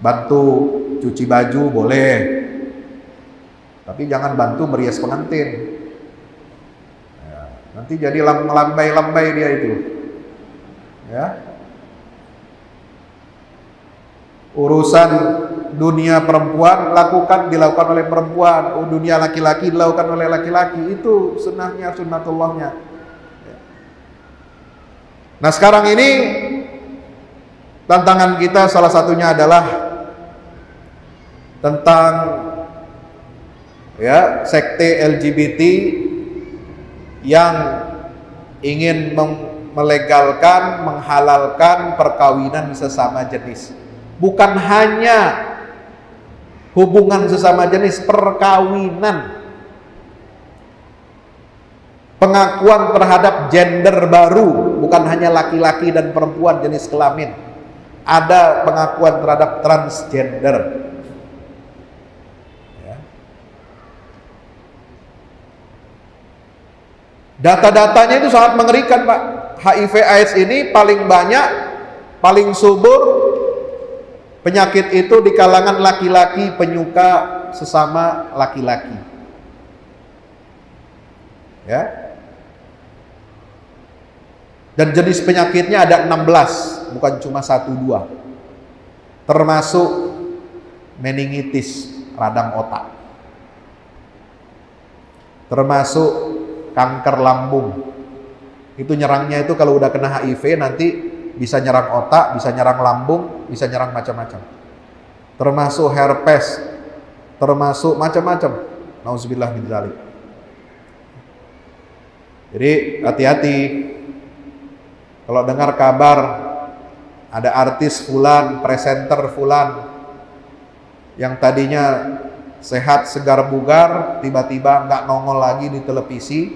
Bantu cuci baju boleh, tapi jangan bantu merias pengantin. Ya, nanti jadi melambai-lambai dia itu. Ya. Urusan dunia perempuan dilakukan oleh perempuan, dunia laki-laki dilakukan oleh laki-laki. Itu sunnahnya, sunnatullahnya. Nah sekarang ini tantangan kita salah satunya adalah tentang ya sekte LGBT yang ingin melegalkan, menghalalkan perkawinan sesama jenis. Bukan hanya hubungan sesama jenis, perkawinan. Pengakuan terhadap gender baru, bukan hanya laki-laki dan perempuan jenis kelamin. Ada pengakuan terhadap transgender. Ya. Data-datanya itu sangat mengerikan, Pak. HIV/AIDS ini paling banyak, paling subur penyakit itu di kalangan laki-laki penyuka sesama laki-laki. Ya. Dan jenis penyakitnya ada 16, bukan cuma 1-2. Termasuk meningitis, radang otak. Termasuk kanker lambung. Itu nyerangnya itu kalau udah kena HIV nanti bisa nyerang otak, bisa nyerang lambung, bisa nyerang macam-macam. Termasuk herpes, termasuk macam-macam. Nauzubillah min dzalik. Jadi hati-hati. Kalau dengar kabar ada artis fulan, presenter fulan yang tadinya sehat, segar, bugar, tiba-tiba nggak nongol lagi di televisi,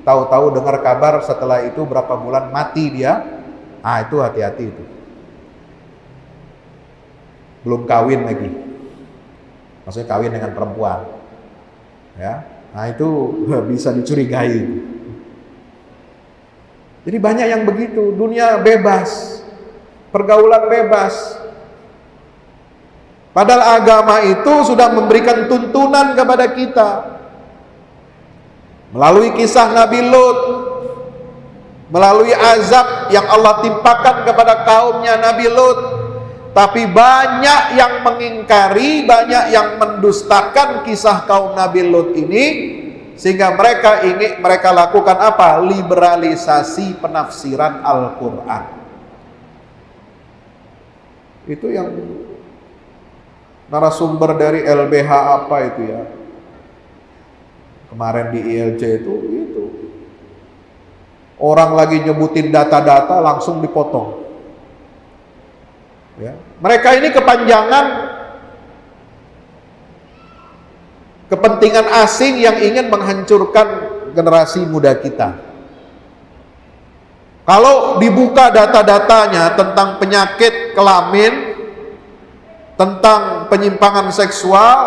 tahu-tahu dengar kabar setelah itu berapa bulan mati dia. Itu hati-hati itu. Belum kawin lagi. Maksudnya kawin dengan perempuan. Ya. Nah, itu bisa dicurigai. Jadi banyak yang begitu, dunia bebas. Pergaulan bebas. Padahal agama itu sudah memberikan tuntunan kepada kita. Melalui kisah Nabi Lut, melalui azab yang Allah timpakan kepada kaumnya Nabi Lut. Tapi banyak yang mengingkari, banyak yang mendustakan kisah kaum Nabi Lut ini, sehingga mereka lakukan apa? Liberalisasi penafsiran Al-Quran. Itu yang narasumber dari LBH apa itu ya, kemarin di ILC itu orang lagi nyebutin data-data langsung dipotong. Ya. Mereka ini kepanjangan kepentingan asing yang ingin menghancurkan generasi muda kita. Kalau dibuka data-datanya tentang penyakit kelamin, tentang penyimpangan seksual,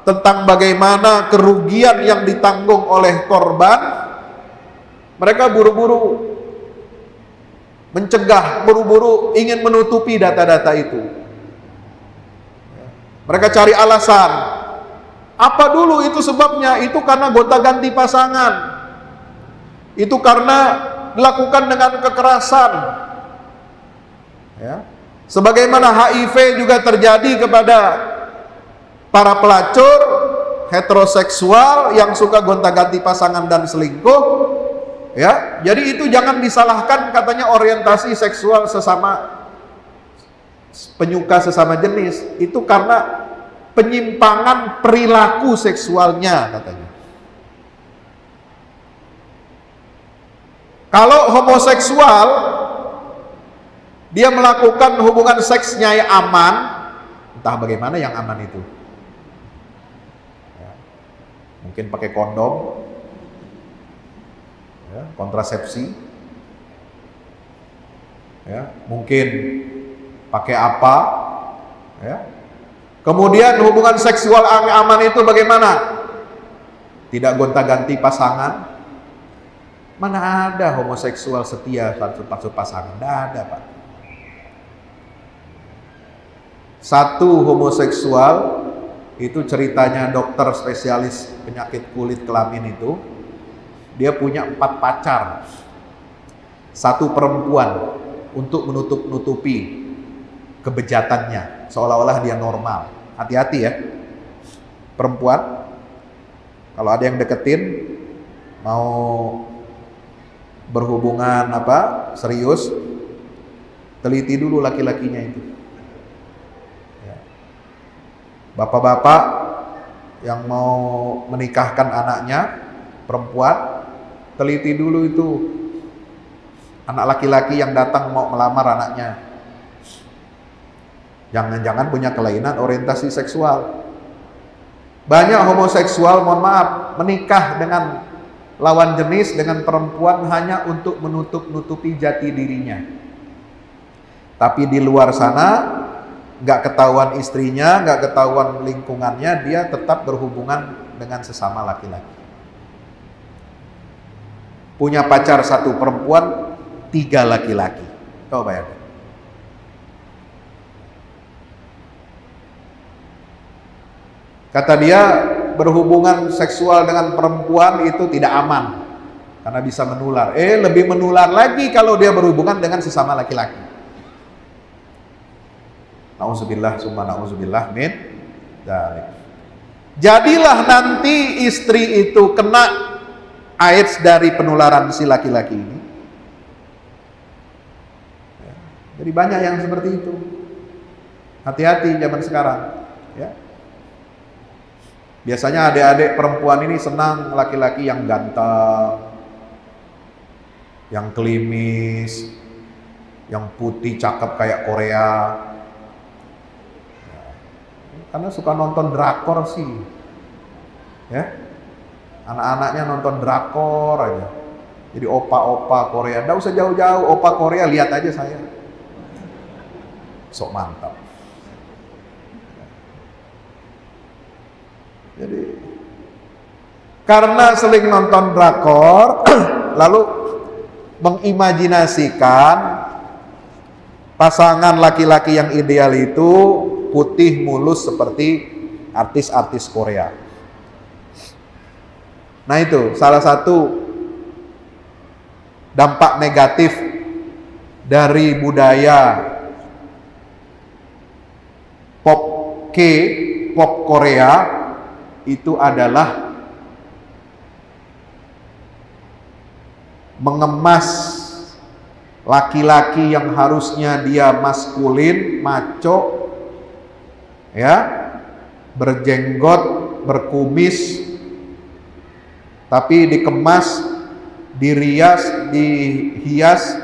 tentang bagaimana kerugian yang ditanggung oleh korban, mereka buru-buru mencegah, buru-buru ingin menutupi data-data itu. Mereka cari alasan. Apa dulu itu sebabnya? Itu karena gonta-ganti pasangan. Itu karena dilakukan dengan kekerasan. Ya. Sebagaimana HIV juga terjadi kepada para pelacur heteroseksual yang suka gonta-ganti pasangan dan selingkuh. Ya, jadi itu jangan disalahkan katanya orientasi seksual sesama penyuka sesama jenis. Itu karena penyimpangan perilaku seksualnya katanya. Kalau homoseksual dia melakukan hubungan seksnya yang aman, entah bagaimana yang aman itu. Ya, mungkin pakai kondom. Ya, kontrasepsi, ya, mungkin pakai apa, ya. Kemudian hubungan seksual aman itu bagaimana? Tidak gonta-ganti pasangan. Mana ada homoseksual setia satu pasangan? Tidak ada, Pak. Satu homoseksual, itu ceritanya dokter spesialis penyakit kulit kelamin itu, dia punya 4 pacar. Satu perempuan untuk menutup-nutupi kebejatannya, seolah-olah dia normal. Hati-hati ya, perempuan, kalau ada yang deketin, mau berhubungan serius, teliti dulu laki-lakinya itu. Bapak-bapak yang mau menikahkan anaknya perempuan, teliti dulu itu anak laki-laki yang datang mau melamar anaknya. Jangan-jangan punya kelainan orientasi seksual. Banyak homoseksual, mohon maaf, menikah dengan lawan jenis, dengan perempuan hanya untuk menutup-nutupi jati dirinya. Tapi di luar sana nggak ketahuan istrinya, nggak ketahuan lingkungannya, dia tetap berhubungan dengan sesama laki-laki. Punya pacar 1 perempuan, 3 laki-laki. Coba bayangkan. Kata dia, berhubungan seksual dengan perempuan itu tidak aman karena bisa menular. Lebih menular lagi kalau dia berhubungan dengan sesama laki-laki. Nauzubillah summa nauzubillah min dzalik. Jadilah nanti istri itu kena AIDS dari penularan si laki-laki ini. Jadi banyak yang seperti itu. Hati-hati zaman sekarang, ya. Biasanya adik-adik perempuan ini senang laki-laki yang ganteng, yang klimis, yang putih cakep kayak Korea. Karena suka nonton drakor sih, ya, anak-anaknya nonton drakor aja, jadi opa-opa Korea. Nggak usah jauh-jauh, opa Korea lihat aja saya, sok mantap. Jadi karena sering nonton drakor, lalu mengimajinasikan pasangan laki-laki yang ideal itu putih mulus seperti artis-artis Korea. Nah itu salah satu dampak negatif dari budaya pop Korea itu adalah mengemas laki-laki yang harusnya dia maskulin, maco, ya, berjenggot, berkumis, tapi dikemas, dirias, dihias,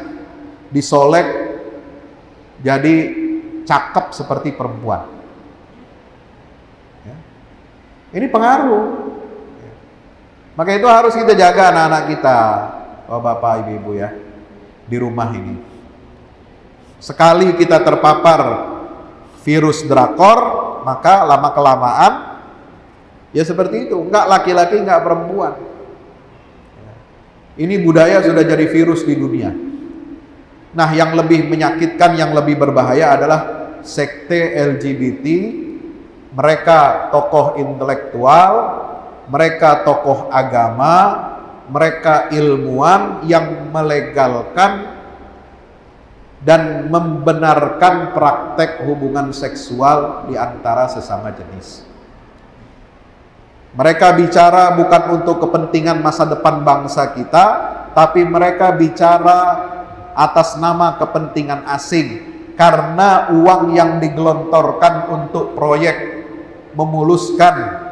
disolek, jadi cakep seperti perempuan. Ya. Ini pengaruh. Maka itu harus kita jaga anak-anak kita, bapak, ibu-ibu ya, di rumah ini. Sekali kita terpapar virus drakor, maka lama-kelamaan ya seperti itu, enggak laki-laki, enggak perempuan. Ini budaya sudah jadi virus di dunia. Nah, yang lebih menyakitkan, yang lebih berbahaya adalah sekte LGBT. Mereka tokoh intelektual, mereka tokoh agama, mereka ilmuwan yang melegalkan dan membenarkan praktek hubungan seksual di antara sesama jenis. Mereka bicara bukan untuk kepentingan masa depan bangsa kita, tapi mereka bicara atas nama kepentingan asing, karena uang yang digelontorkan untuk proyek memuluskan.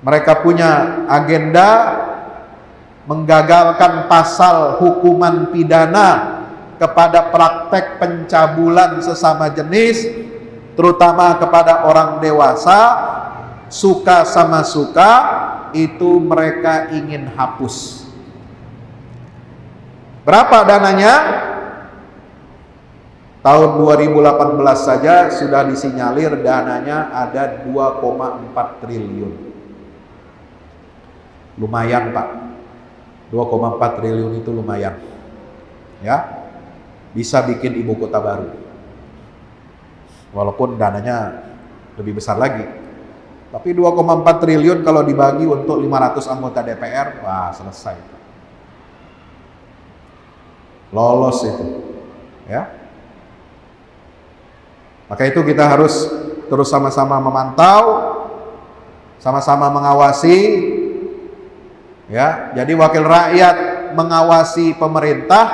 Mereka punya agenda menggagalkan pasal hukuman pidana kepada praktek pencabulan sesama jenis, terutama kepada orang dewasa. Suka sama suka itu mereka ingin hapus. Berapa dananya? Tahun 2018 saja sudah disinyalir dananya ada 2,4 triliun. Lumayan Pak, 2,4 triliun itu lumayan, ya, bisa bikin ibu kota baru. Walaupun dananya lebih besar lagi. Tapi 2,4 triliun kalau dibagi untuk 500 anggota DPR, wah selesai. Lolos itu. Ya. Maka itu kita harus terus sama-sama memantau, sama-sama mengawasi. Ya, jadi wakil rakyat mengawasi pemerintah,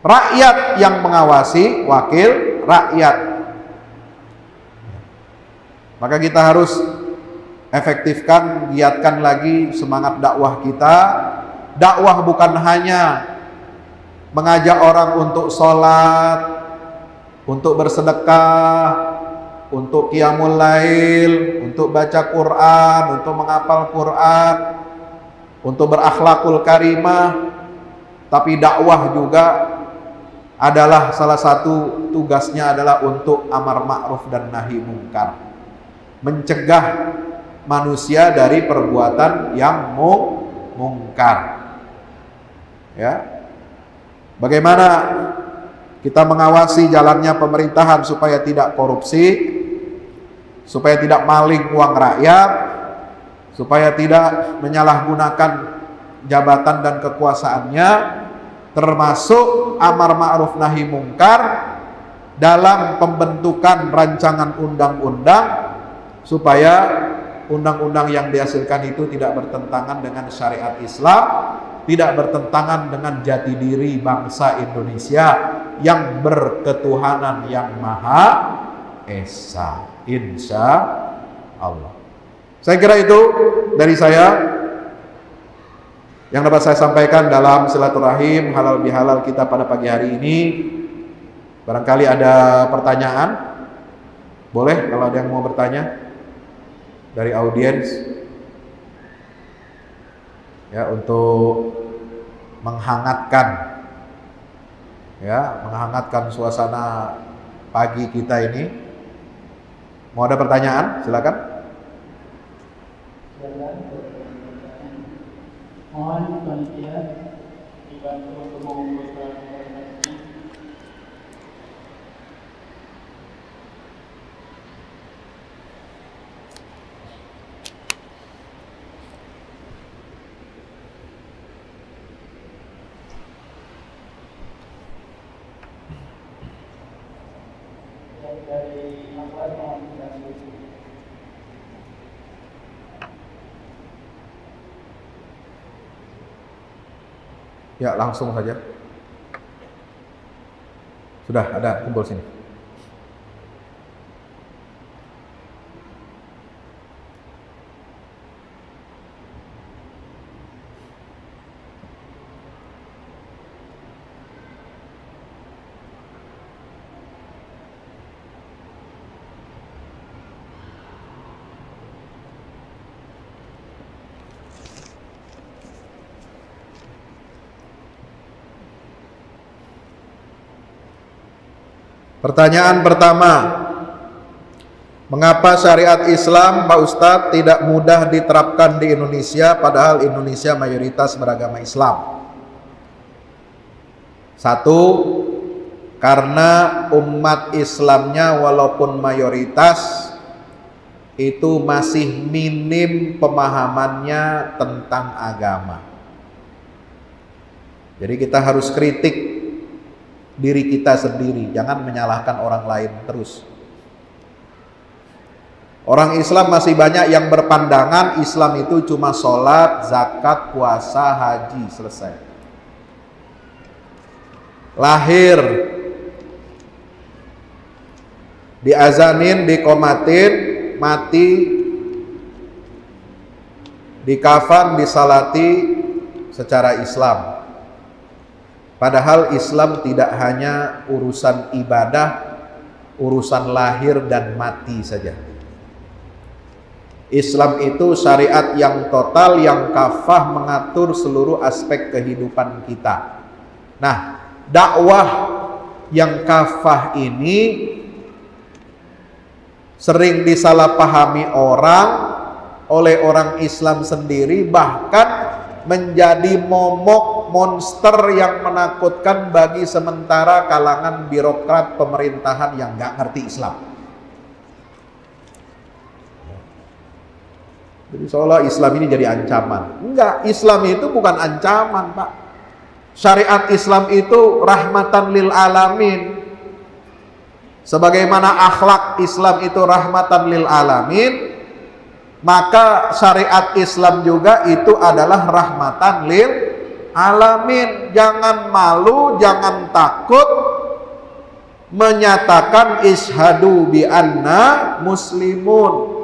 rakyat yang mengawasi wakil rakyat. Maka kita harus efektifkan, giatkan lagi semangat dakwah kita. Dakwah bukan hanya mengajak orang untuk sholat, untuk bersedekah, untuk qiyamul lail, untuk baca Quran, untuk menghafal Quran, untuk berakhlakul karimah. Tapi dakwah juga adalah salah satu tugasnya adalah untuk amar ma'ruf dan nahi mungkar, mencegah manusia dari perbuatan yang mungkar. Ya, bagaimana kita mengawasi jalannya pemerintahan supaya tidak korupsi, supaya tidak maling uang rakyat, supaya tidak menyalahgunakan jabatan dan kekuasaannya, termasuk amar ma'ruf nahi mungkar dalam pembentukan rancangan undang-undang, supaya undang-undang yang dihasilkan itu tidak bertentangan dengan syariat Islam, tidak bertentangan dengan jati diri bangsa Indonesia yang berketuhanan yang Maha Esa. Insya Allah. Saya kira itu dari saya yang dapat saya sampaikan dalam silaturahim halal bihalal kita pada pagi hari ini. Barangkali ada pertanyaan, boleh kalau ada yang mau bertanya dari audiens, ya, untuk menghangatkan suasana pagi kita ini. Mau ada pertanyaan? Silakan. Mohon panitia dibantu untuk mengumpulkan informasi. Dari apa yang Ya, langsung saja. Sudah ada, kumpul sini. Pertanyaan pertama, mengapa syariat Islam, Pak Ustadz, tidak mudah diterapkan di Indonesia padahal Indonesia mayoritas beragama Islam? Satu, karena umat Islamnya walaupun mayoritas itu masih minim pemahamannya tentang agama. Jadi kita harus kritik diri kita sendiri, jangan menyalahkan orang lain terus. Orang Islam masih banyak yang berpandangan Islam itu cuma sholat, zakat, puasa, haji, selesai. Lahir, diazanin, dikomatin, mati, dikafan, disalati secara Islam. Padahal Islam tidak hanya urusan ibadah, urusan lahir dan mati saja. Islam itu syariat yang total, yang kafah, mengatur seluruh aspek kehidupan kita. Nah, dakwah yang kafah ini sering disalahpahami orang oleh orang Islam sendiri, bahkan menjadi momok monster yang menakutkan bagi sementara kalangan birokrat pemerintahan yang nggak ngerti Islam. Jadi seolah Islam ini jadi ancaman. Enggak, Islam itu bukan ancaman, Pak. Syariat Islam itu rahmatan lil alamin. Sebagaimana akhlak Islam itu rahmatan lil alamin, maka syariat Islam juga itu adalah rahmatan lil alamin. Jangan malu, jangan takut menyatakan isyhadu bi anna muslimun.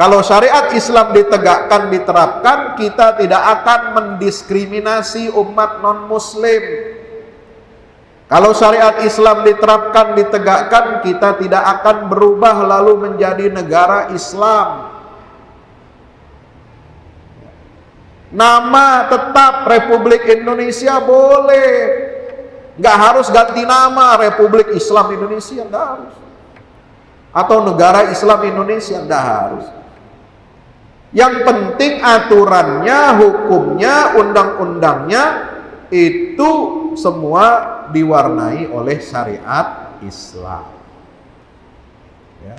Kalau syariat Islam ditegakkan, diterapkan, kita tidak akan mendiskriminasi umat non-muslim. Kalau syariat Islam diterapkan, ditegakkan, kita tidak akan berubah lalu menjadi negara Islam. Nama tetap Republik Indonesia boleh. Nggak harus ganti nama Republik Islam Indonesia, nggak harus. Atau negara Islam Indonesia, nggak harus. Yang penting aturannya, hukumnya, undang-undangnya itu semua diwarnai oleh syariat Islam. Ya.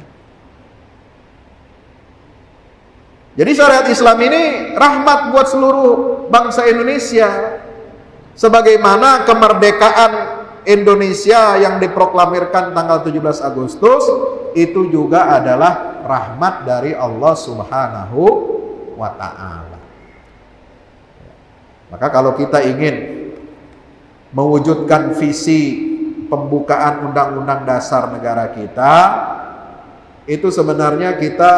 Jadi syariat Islam ini rahmat buat seluruh bangsa Indonesia. Sebagaimana kemerdekaan Indonesia yang diproklamirkan tanggal 17 Agustus itu juga adalah rahmat dari Allah Subhanahu wa ta'ala. Maka kalau kita ingin mewujudkan visi pembukaan undang-undang dasar negara kita, itu sebenarnya kita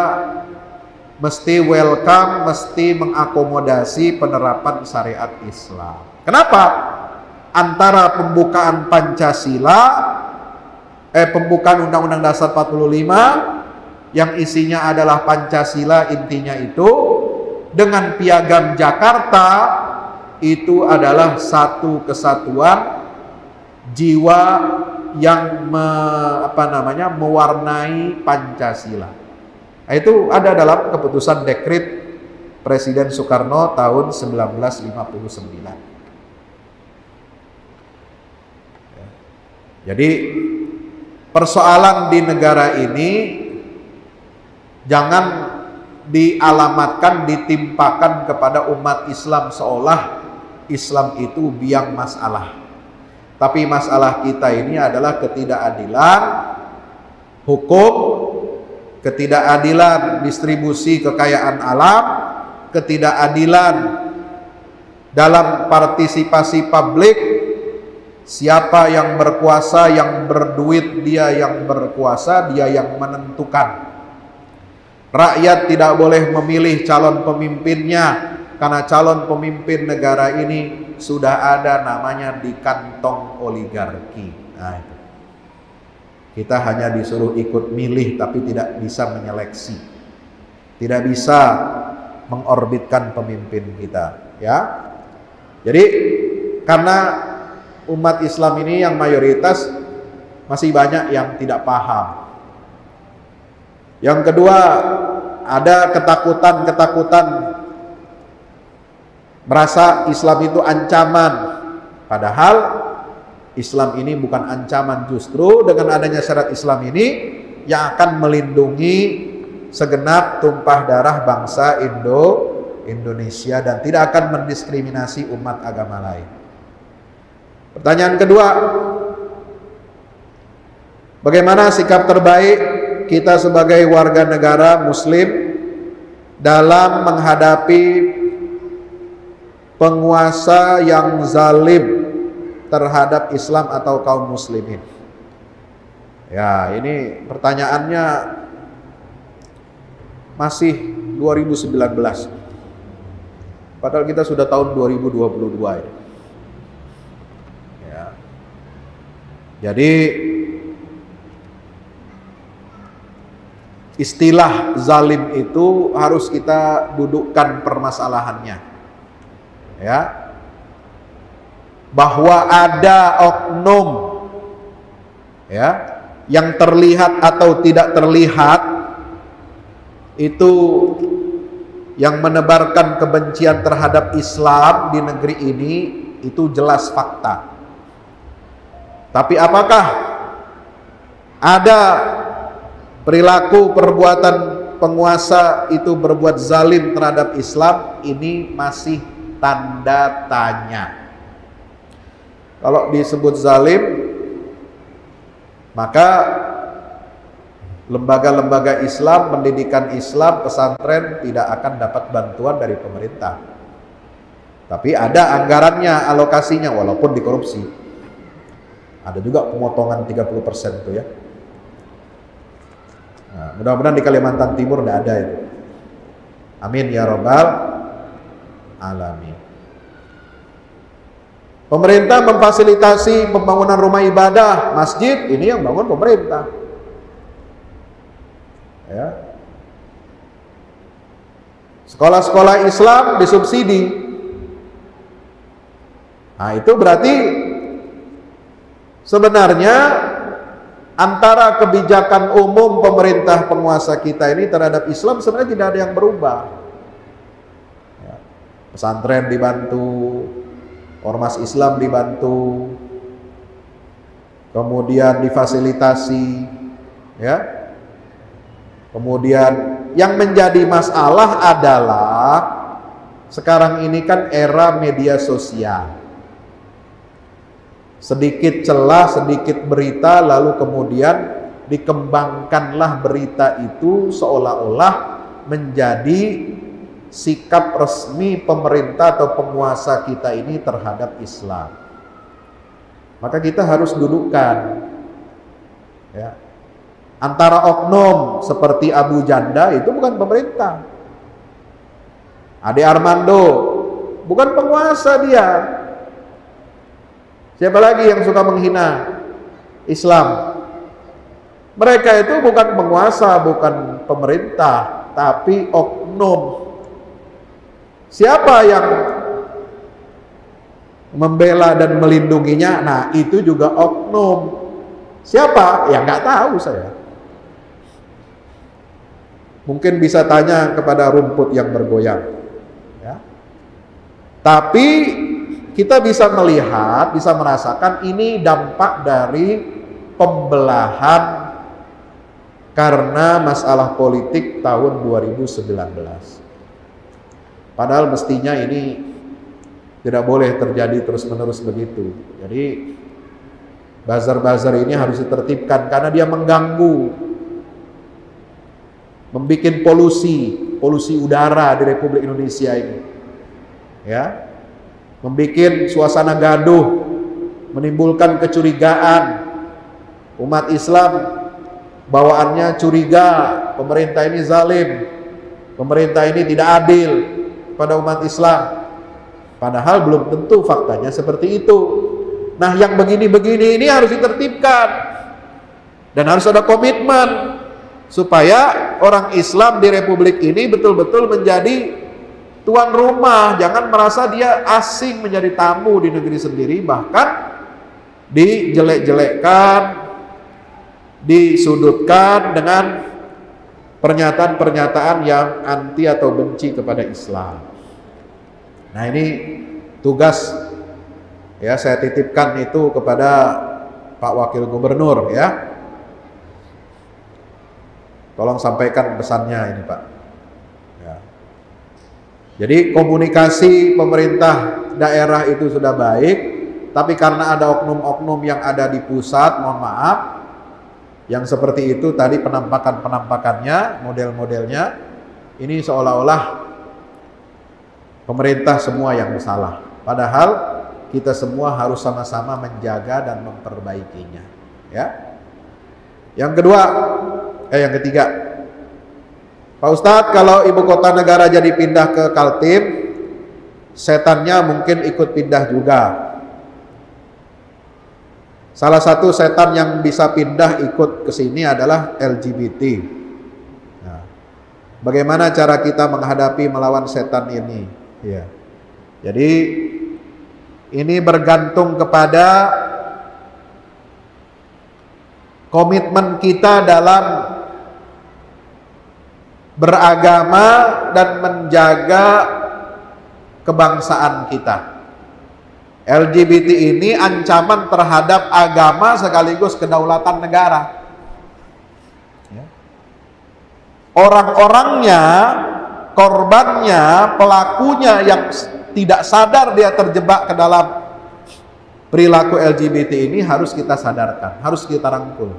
mesti welcome, mesti mengakomodasi penerapan syariat Islam. Kenapa? Antara pembukaan Pancasila, pembukaan Undang-Undang Dasar 45 yang isinya adalah Pancasila intinya itu, dengan Piagam Jakarta itu adalah satu kesatuan jiwa yang mewarnai Pancasila. Nah, itu ada dalam keputusan dekret Presiden Soekarno tahun 1959. Jadi persoalan di negara ini jangan dialamatkan, ditimpakan kepada umat Islam seolah Islam itu biang masalah. Tapi masalah kita ini adalah ketidakadilan hukum, ketidakadilan distribusi kekayaan alam, ketidakadilan dalam partisipasi publik. Siapa yang berkuasa, yang berduit, dia yang berkuasa, dia yang menentukan. Rakyat tidak boleh memilih calon pemimpinnya, karena calon pemimpin negara ini sudah ada namanya di kantong oligarki. Nah, itu. Kita hanya disuruh ikut milih, tapi tidak bisa menyeleksi, tidak bisa mengorbitkan pemimpin kita. Ya, jadi karena umat Islam ini yang mayoritas masih banyak yang tidak paham. Yang kedua, ada ketakutan merasa Islam itu ancaman. Padahal Islam ini bukan ancaman, justru dengan adanya syariat Islam ini yang akan melindungi segenap tumpah darah bangsa Indonesia dan tidak akan mendiskriminasi umat agama lain. Pertanyaan kedua, bagaimana sikap terbaik kita sebagai warga negara Muslim dalam menghadapi penguasa yang zalim terhadap Islam atau kaum muslimin? Ya, ini pertanyaannya masih 2019. Padahal kita sudah tahun 2022 ini. Ya. Jadi istilah zalim itu harus kita dudukkan permasalahannya. Ya. Bahwa ada oknum ya yang terlihat atau tidak terlihat itu yang menebarkan kebencian terhadap Islam di negeri ini, itu jelas fakta. Tapi apakah ada perilaku perbuatan penguasa itu berbuat zalim terhadap Islam? Ini masih tanda tanya. Kalau disebut zalim, maka lembaga-lembaga Islam, pendidikan Islam, pesantren tidak akan dapat bantuan dari pemerintah. Tapi ada anggarannya, alokasinya, walaupun dikorupsi. Ada juga pemotongan 30% itu ya. Nah, mudah-mudahan di Kalimantan Timur tidak ada itu. Amin ya rabbal alamin. Pemerintah memfasilitasi pembangunan rumah ibadah, masjid, ini yang bangun pemerintah. Ya. Sekolah-sekolah Islam disubsidi. Nah, itu berarti sebenarnya antara kebijakan umum pemerintah penguasa kita ini terhadap Islam sebenarnya tidak ada yang berubah. Ya. Pesantren dibantu, ormas Islam dibantu, kemudian difasilitasi, ya. Kemudian yang menjadi masalah adalah sekarang ini kan era media sosial. Sedikit celah, sedikit berita, lalu kemudian dikembangkanlah berita itu seolah-olah menjadi sikap resmi pemerintah atau penguasa kita ini terhadap Islam. Maka kita harus dudukkan, ya, antara oknum seperti Abu Janda itu bukan pemerintah. Ade Armando bukan penguasa dia. Siapa lagi yang suka menghina Islam? Mereka itu bukan penguasa, bukan pemerintah, tapi oknum. Siapa yang membela dan melindunginya? Nah, itu juga oknum. Siapa? Ya nggak tahu saya. Mungkin bisa tanya kepada rumput yang bergoyang. Ya. Tapi kita bisa melihat, bisa merasakan ini dampak dari pembelahan karena masalah politik tahun 2019. Padahal mestinya ini tidak boleh terjadi terus-menerus begitu. Jadi bazar-bazar ini harus ditertibkan karena dia mengganggu, membuat polusi udara di Republik Indonesia ini, ya, membuat suasana gaduh, menimbulkan kecurigaan. Umat Islam bawaannya curiga, pemerintah ini zalim, pemerintah ini tidak adil pada umat Islam. Padahal belum tentu faktanya seperti itu. Nah, yang begini-begini ini harus ditertibkan dan harus ada komitmen supaya orang Islam di Republik ini betul-betul menjadi tuan rumah, jangan merasa dia asing menjadi tamu di negeri sendiri, bahkan dijelek-jelekkan, disudutkan dengan pernyataan-pernyataan yang anti atau benci kepada Islam. Nah, ini tugas ya, saya titipkan itu kepada Pak Wakil Gubernur ya. Tolong sampaikan pesannya ini, Pak. Ya. Jadi komunikasi pemerintah daerah itu sudah baik, tapi karena ada oknum-oknum yang ada di pusat, mohon maaf, yang seperti itu tadi penampakan-penampakannya, model-modelnya, ini seolah-olah pemerintah semua yang bersalah. Padahal kita semua harus sama-sama menjaga dan memperbaikinya. Ya. Yang ketiga, Pak Ustadz, kalau ibu kota negara jadi pindah ke Kaltim, setannya mungkin ikut pindah juga. Salah satu setan yang bisa pindah ikut ke sini adalah LGBT. Nah, bagaimana cara kita menghadapi melawan setan ini? Ya. Jadi ini bergantung kepada komitmen kita dalam beragama dan menjaga kebangsaan kita. LGBT ini ancaman terhadap agama sekaligus kedaulatan negara. Orang-orangnya, korbannya, pelakunya yang tidak sadar dia terjebak ke dalam perilaku LGBT ini harus kita sadarkan, harus kita rangkul,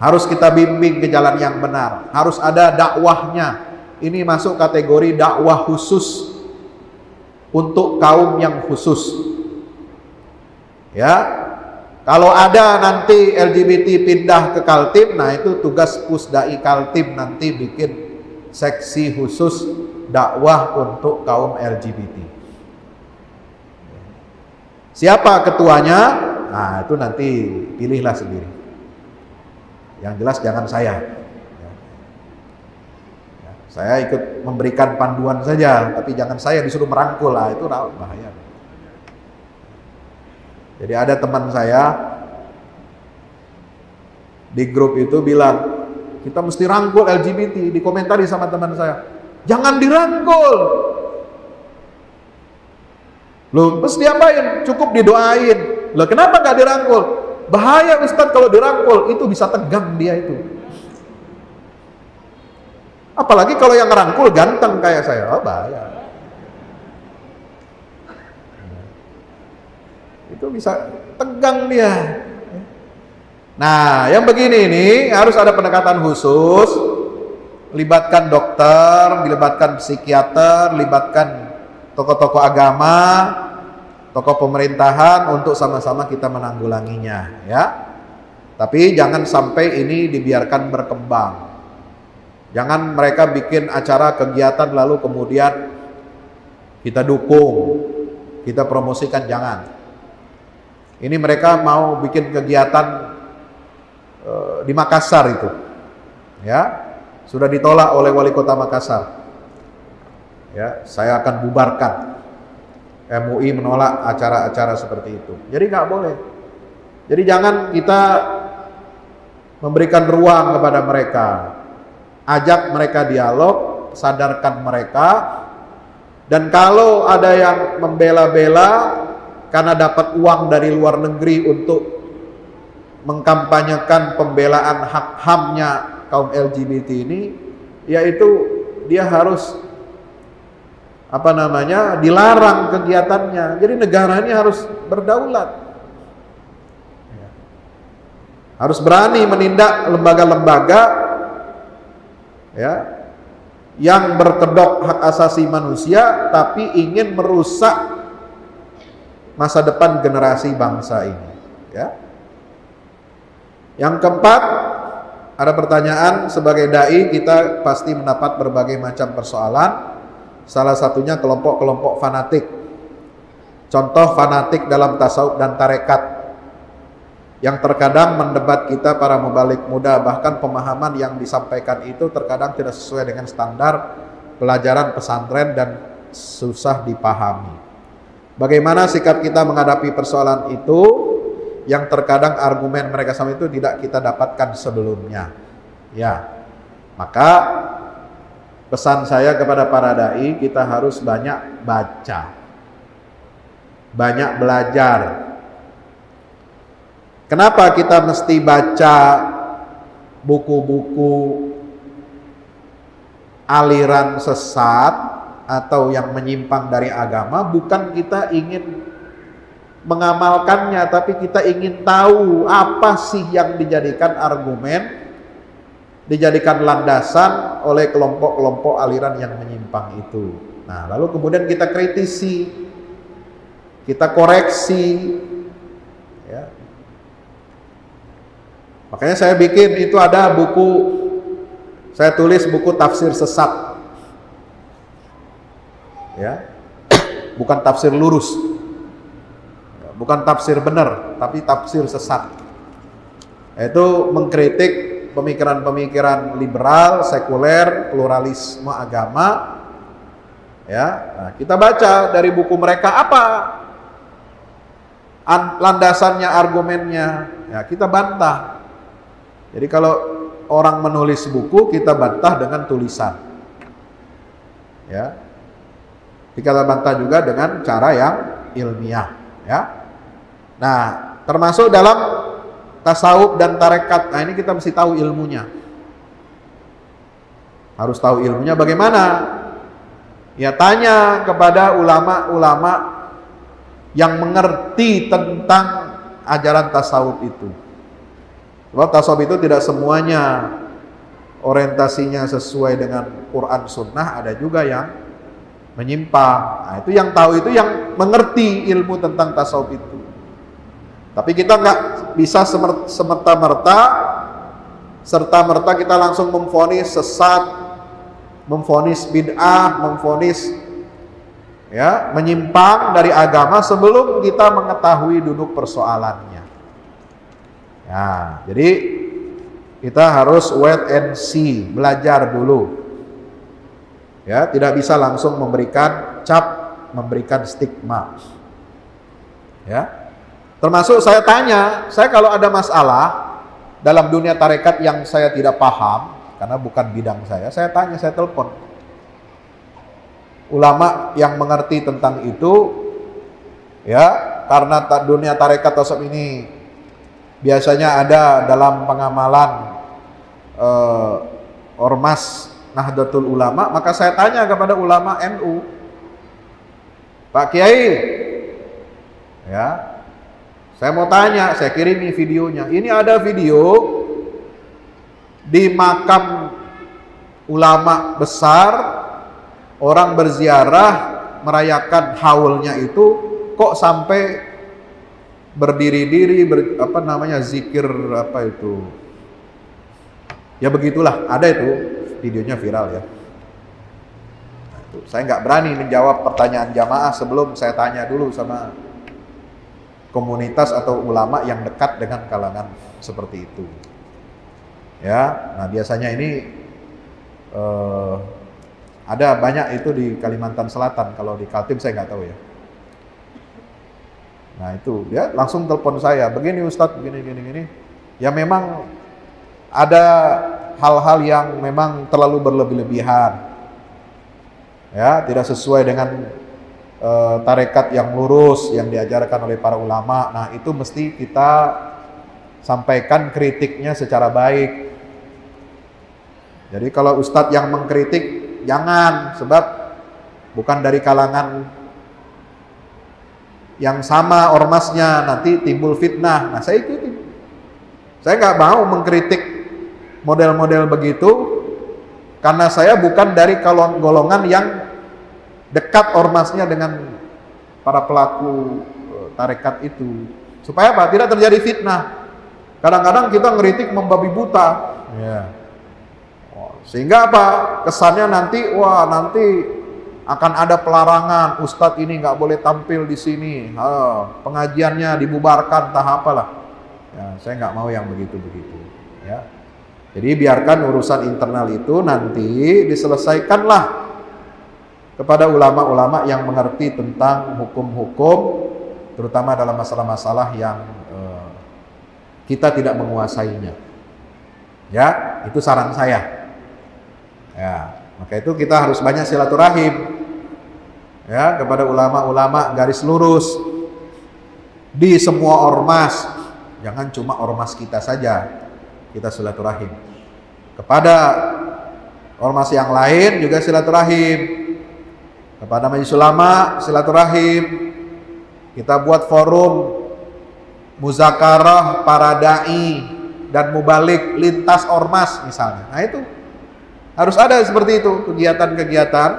harus kita bimbing ke jalan yang benar, harus ada dakwahnya. Ini masuk kategori dakwah khusus untuk kaum yang khusus. Ya. Kalau ada nanti LGBT pindah ke Kaltim, nah itu tugas Pusdai Kaltim nanti bikin seksi khusus dakwah untuk kaum LGBT. Siapa ketuanya? Nah itu nanti pilihlah sendiri. Yang jelas jangan saya. Saya ikut memberikan panduan saja, tapi jangan saya disuruh merangkul, lah itu bahaya. Jadi ada teman saya di grup itu bilang, kita mesti rangkul LGBT, dikomentari sama teman saya, jangan dirangkul. Loh, terus diapain? Cukup didoain. Loh, kenapa gak dirangkul? Bahaya Ustaz kalau dirangkul, itu bisa tegang dia itu. Apalagi kalau yang ngerangkul ganteng kayak saya, oh bahaya. Itu bisa tegang dia. Nah, yang begini ini harus ada pendekatan khusus, libatkan dokter, libatkan psikiater, libatkan tokoh-tokoh agama, tokoh pemerintahan untuk sama-sama kita menanggulanginya, ya. Tapi jangan sampai ini dibiarkan berkembang. Jangan mereka bikin acara kegiatan lalu kemudian kita dukung, kita promosikan, jangan. Ini mereka mau bikin kegiatan di Makassar itu, ya, sudah ditolak oleh Wali Kota Makassar. Ya, saya akan bubarkan. MUI menolak acara-acara seperti itu. Jadi nggak boleh. Jadi jangan kita memberikan ruang kepada mereka. Ajak mereka dialog, sadarkan mereka. Dan kalau ada yang membela-bela karena dapat uang dari luar negeri untuk mengkampanyekan pembelaan hak HAM-nya kaum LGBT ini, yaitu dia harus dilarang kegiatannya. Jadi negara ini harus berdaulat, harus berani menindak lembaga-lembaga ya yang berkedok hak asasi manusia tapi ingin merusak masa depan generasi bangsa ini, ya. Yang keempat, ada pertanyaan, sebagai dai kita pasti mendapat berbagai macam persoalan. Salah satunya kelompok-kelompok fanatik. Contoh fanatik dalam tasawuf dan tarekat yang terkadang mendebat kita para mubalik muda, bahkan pemahaman yang disampaikan itu terkadang tidak sesuai dengan standar pelajaran pesantren dan susah dipahami. Bagaimana sikap kita menghadapi persoalan itu yang terkadang argumen mereka sama itu tidak kita dapatkan sebelumnya. Ya, maka pesan saya kepada para dai, kita harus banyak baca, banyak belajar. Kenapa kita mesti baca buku-buku aliran sesat atau yang menyimpang dari agama? Bukan kita ingin mengamalkannya, tapi kita ingin tahu apa sih yang dijadikan argumen, dijadikan landasan oleh kelompok-kelompok aliran yang menyimpang itu. Nah, lalu kemudian kita kritisi, kita koreksi, ya. Makanya saya bikin itu, ada buku, saya tulis buku tafsir sesat, ya, bukan tafsir lurus, bukan tafsir benar, tapi tafsir sesat. Itu mengkritik pemikiran-pemikiran liberal, sekuler, pluralisme agama. Ya, nah, kita baca dari buku mereka apa landasannya, argumennya, ya kita bantah. Jadi kalau orang menulis buku, kita bantah dengan tulisan. Ya, kita bantah juga dengan cara yang ilmiah, ya. Nah, termasuk dalam tasawuf dan tarekat. Nah, ini kita mesti tahu ilmunya. Harus tahu ilmunya bagaimana? Ya, tanya kepada ulama-ulama yang mengerti tentang ajaran tasawuf itu. Sebab tasawuf itu tidak semuanya orientasinya sesuai dengan Quran Sunnah, ada juga yang menyimpang. Nah, itu yang tahu, itu yang mengerti ilmu tentang tasawuf itu. Tapi kita nggak bisa serta-merta kita langsung memvonis sesat, memvonis bid'ah, memvonis ya menyimpang dari agama sebelum kita mengetahui duduk persoalannya. Ya, jadi kita harus wait and see, belajar dulu. Ya, tidak bisa langsung memberikan cap, memberikan stigma. Ya. Termasuk saya tanya, saya kalau ada masalah dalam dunia tarekat yang saya tidak paham, karena bukan bidang saya tanya, saya telepon ulama yang mengerti tentang itu, ya, karena dunia tarekat tasawuf ini biasanya ada dalam pengamalan ormas Nahdlatul Ulama, maka saya tanya kepada ulama NU, Pak Kiai, ya, saya mau tanya, saya kirimi videonya. Ini ada video di makam ulama besar, orang berziarah merayakan haulnya itu, kok sampai berdiri-diri zikir apa itu? Ya begitulah, ada itu videonya viral ya. Nah, itu. Saya nggak berani menjawab pertanyaan jamaah sebelum saya tanya dulu sama komunitas atau ulama yang dekat dengan kalangan seperti itu. Ya, nah biasanya ini ada banyak itu di Kalimantan Selatan. Kalau di Kaltim saya nggak tahu ya. Nah itu ya langsung telepon saya, begini Ustadz, begini. Ya memang ada hal-hal yang memang terlalu berlebih-lebihan. Ya, tidak sesuai dengan tarekat yang lurus yang diajarkan oleh para ulama. Nah itu mesti kita sampaikan kritiknya secara baik. Jadi kalau ustadz yang mengkritik jangan, sebab bukan dari kalangan yang sama ormasnya, nanti timbul fitnah. Nah saya ikuti, saya nggak mau mengkritik model-model begitu karena saya bukan dari golongan yang dekat ormasnya dengan para pelaku tarekat itu. Supaya apa? Tidak terjadi fitnah. Kadang-kadang kita ngeritik membabi buta. Ya. Sehingga apa? Kesannya nanti, nanti akan ada pelarangan. Ustadz ini nggak boleh tampil di sini. Pengajiannya dibubarkan, entah apalah. Ya, saya nggak mau yang begitu-begitu. Ya. Jadi biarkan urusan internal itu nanti diselesaikanlah kepada ulama-ulama yang mengerti tentang hukum-hukum, terutama dalam masalah-masalah yang kita tidak menguasainya. Ya, itu saran saya. Ya, maka itu kita harus banyak silaturahim ya kepada ulama-ulama garis lurus di semua ormas. Jangan cuma ormas kita saja kita silaturahim. Kepada ormas yang lain juga silaturahim. Kepada majelis ulama silaturahim. Kita buat forum muzakarah para dai dan mubalik lintas ormas misalnya. Nah itu harus ada seperti itu kegiatan-kegiatan,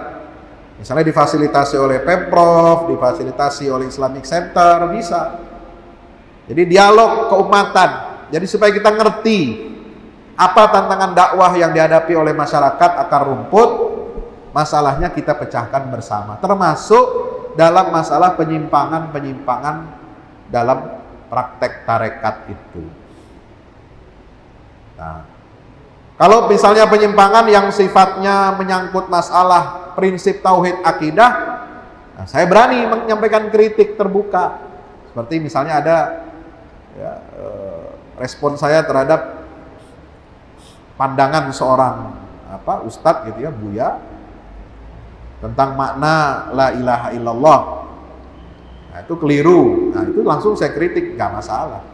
misalnya difasilitasi oleh Pemprov, difasilitasi oleh Islamic Center, bisa. Jadi dialog keumatan. Jadi supaya kita ngerti apa tantangan dakwah yang dihadapi oleh masyarakat akar rumput, masalahnya kita pecahkan bersama, termasuk dalam masalah penyimpangan-penyimpangan dalam praktek tarekat itu. Nah, kalau misalnya penyimpangan yang sifatnya menyangkut masalah prinsip tauhid akidah, nah saya berani menyampaikan kritik terbuka. Seperti misalnya ada ya, respon saya terhadap pandangan seorang ustadz gitu ya, Buya, tentang makna la ilaha illallah. Nah Nah, itu keliru. Nah, itu langsung saya kritik, nggak masalah.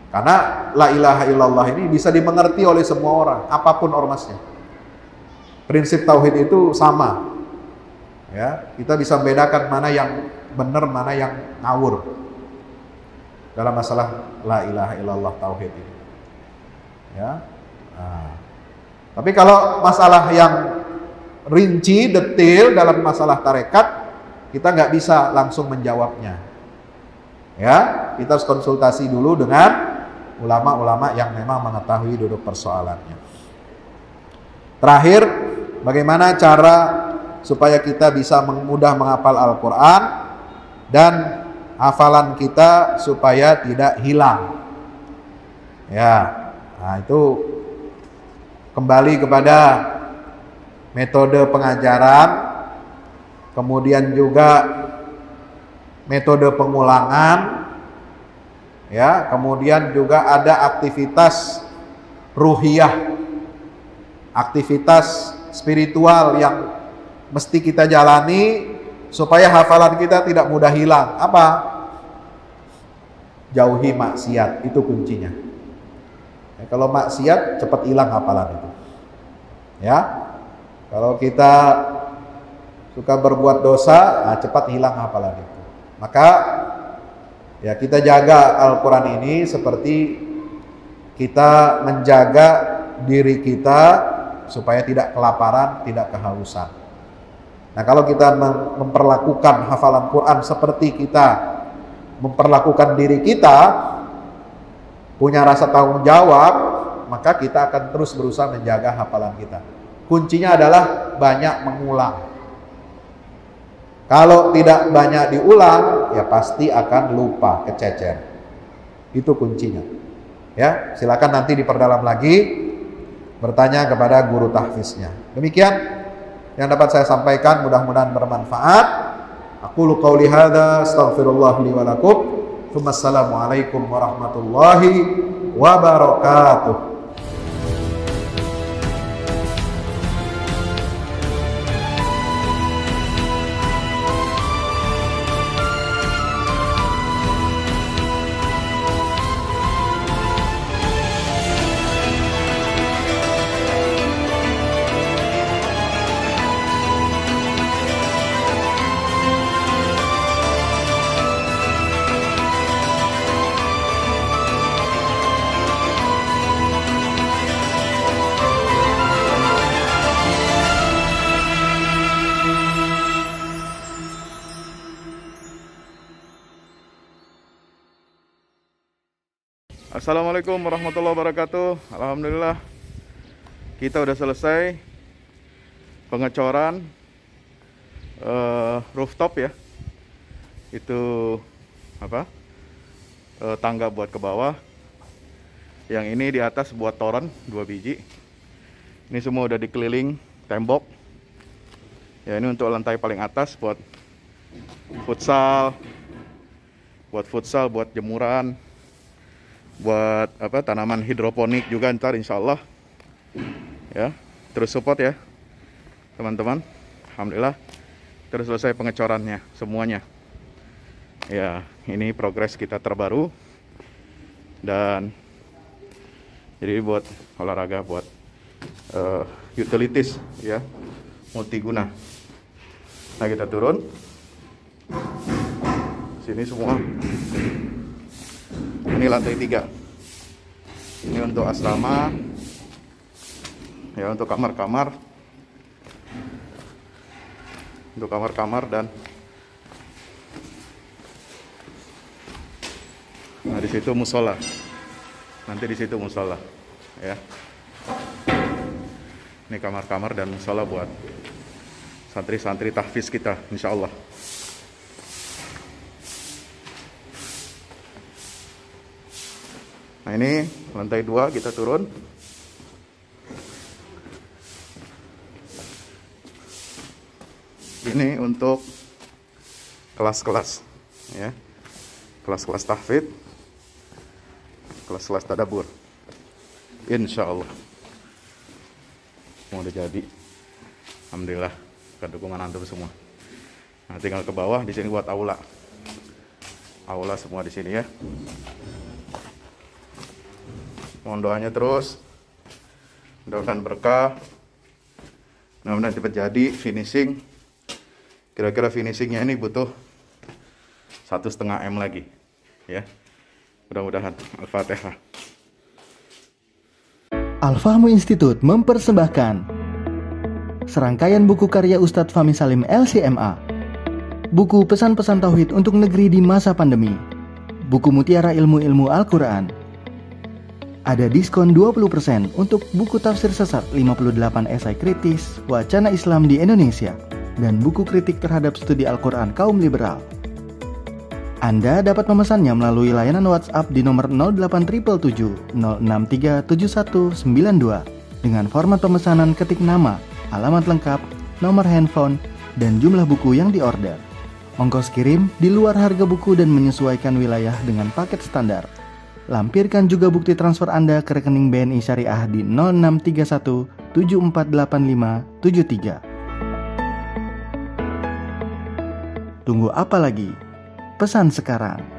Karena la ilaha illallah ini bisa dimengerti oleh semua orang, apapun ormasnya. Prinsip tauhid itu sama. Ya, kita bisa membedakan mana yang benar, mana yang ngawur dalam masalah la ilaha illallah tauhid ini. Ya. Nah. Tapi kalau masalah yang rinci, detail dalam masalah tarekat, kita nggak bisa langsung menjawabnya. Ya, kita harus konsultasi dulu dengan ulama-ulama yang memang mengetahui duduk persoalannya. Terakhir, bagaimana cara supaya kita bisa mudah menghafal Al-Quran dan hafalan kita supaya tidak hilang. Ya, nah itu kembali kepada metode pengajaran, kemudian juga metode pengulangan, ya, kemudian juga ada aktivitas ruhiyah, aktivitas spiritual yang mesti kita jalani supaya hafalan kita tidak mudah hilang. Apa? Jauhi maksiat, itu kuncinya. Ya, kalau maksiat cepat hilang hafalan itu. Ya, kalau kita suka berbuat dosa, nah cepat hilang hafalan itu. Maka ya kita jaga Al-Quran ini seperti kita menjaga diri kita supaya tidak kelaparan, tidak kehausan. Nah, kalau kita memperlakukan hafalan Quran seperti kita memperlakukan diri kita, punya rasa tanggung jawab, maka kita akan terus berusaha menjaga hafalan kita. Kuncinya adalah banyak mengulang. Kalau tidak banyak diulang, ya pasti akan lupa, kececer. Itu kuncinya. Ya, silakan nanti diperdalam lagi, bertanya kepada guru tahfiznya. Demikian yang dapat saya sampaikan, mudah-mudahan bermanfaat. Aqulu qauli hadza, astaghfirullah li wa lakum. Wassalamualaikum warahmatullahi wabarakatuh. Assalamualaikum warahmatullahi wabarakatuh. Alhamdulillah kita udah selesai pengecoran rooftop ya. Itu apa? Tangga buat ke bawah. Yang ini di atas buat toren 2 biji. Ini semua udah dikeliling tembok. Ya, ini untuk lantai paling atas buat futsal, buat jemuran, buat apa, tanaman hidroponik juga ntar insya Allah. Ya, terus support ya teman-teman. Alhamdulillah terus selesai pengecorannya semuanya. Ya, ini progres kita terbaru. Dan jadi buat olahraga, buat utilities ya, multiguna. Nah, kita turun sini semua. Ini lantai 3. Ini untuk asrama. Ya, untuk kamar-kamar. Untuk kamar-kamar dan nah, di situ musola. Nanti di situ musola, ya. Ini kamar-kamar dan musola buat santri-santri tahfiz kita, insya Allah. Nah, ini lantai 2 kita turun. Ini untuk kelas-kelas, ya, kelas-kelas tahfidz, kelas-kelas tadabbur. Insya Allah mau udah jadi. Alhamdulillah, dengan dukungan antum semua. Nah, tinggal ke bawah, di sini buat aula. aula semua di sini ya. Mohon doanya terus. Mudah-mudahan berkah. Mudah-mudahan cepat jadi finishing. Kira-kira finishingnya ini butuh 1,5 M lagi ya. Mudah-mudahan. Al-Fatihah. Al-Fahmu Institute mempersembahkan serangkaian buku karya Ustadz Fahmi Salim LCMA. Buku pesan-pesan tauhid untuk negeri di masa pandemi. Buku mutiara ilmu-ilmu Al-Quran. Ada diskon 20% untuk buku tafsir sesat 58 esai kritis wacana Islam di Indonesia dan buku kritik terhadap studi Al-Quran kaum liberal. Anda dapat memesannya melalui layanan WhatsApp di nomor 0877 063 7192 dengan format pemesanan ketik nama, alamat lengkap, nomor handphone, dan jumlah buku yang diorder. Ongkos kirim di luar harga buku dan menyesuaikan wilayah dengan paket standar. Lampirkan juga bukti transfer Anda ke rekening BNI Syariah di 0631 748573. Tunggu apa lagi? Pesan sekarang.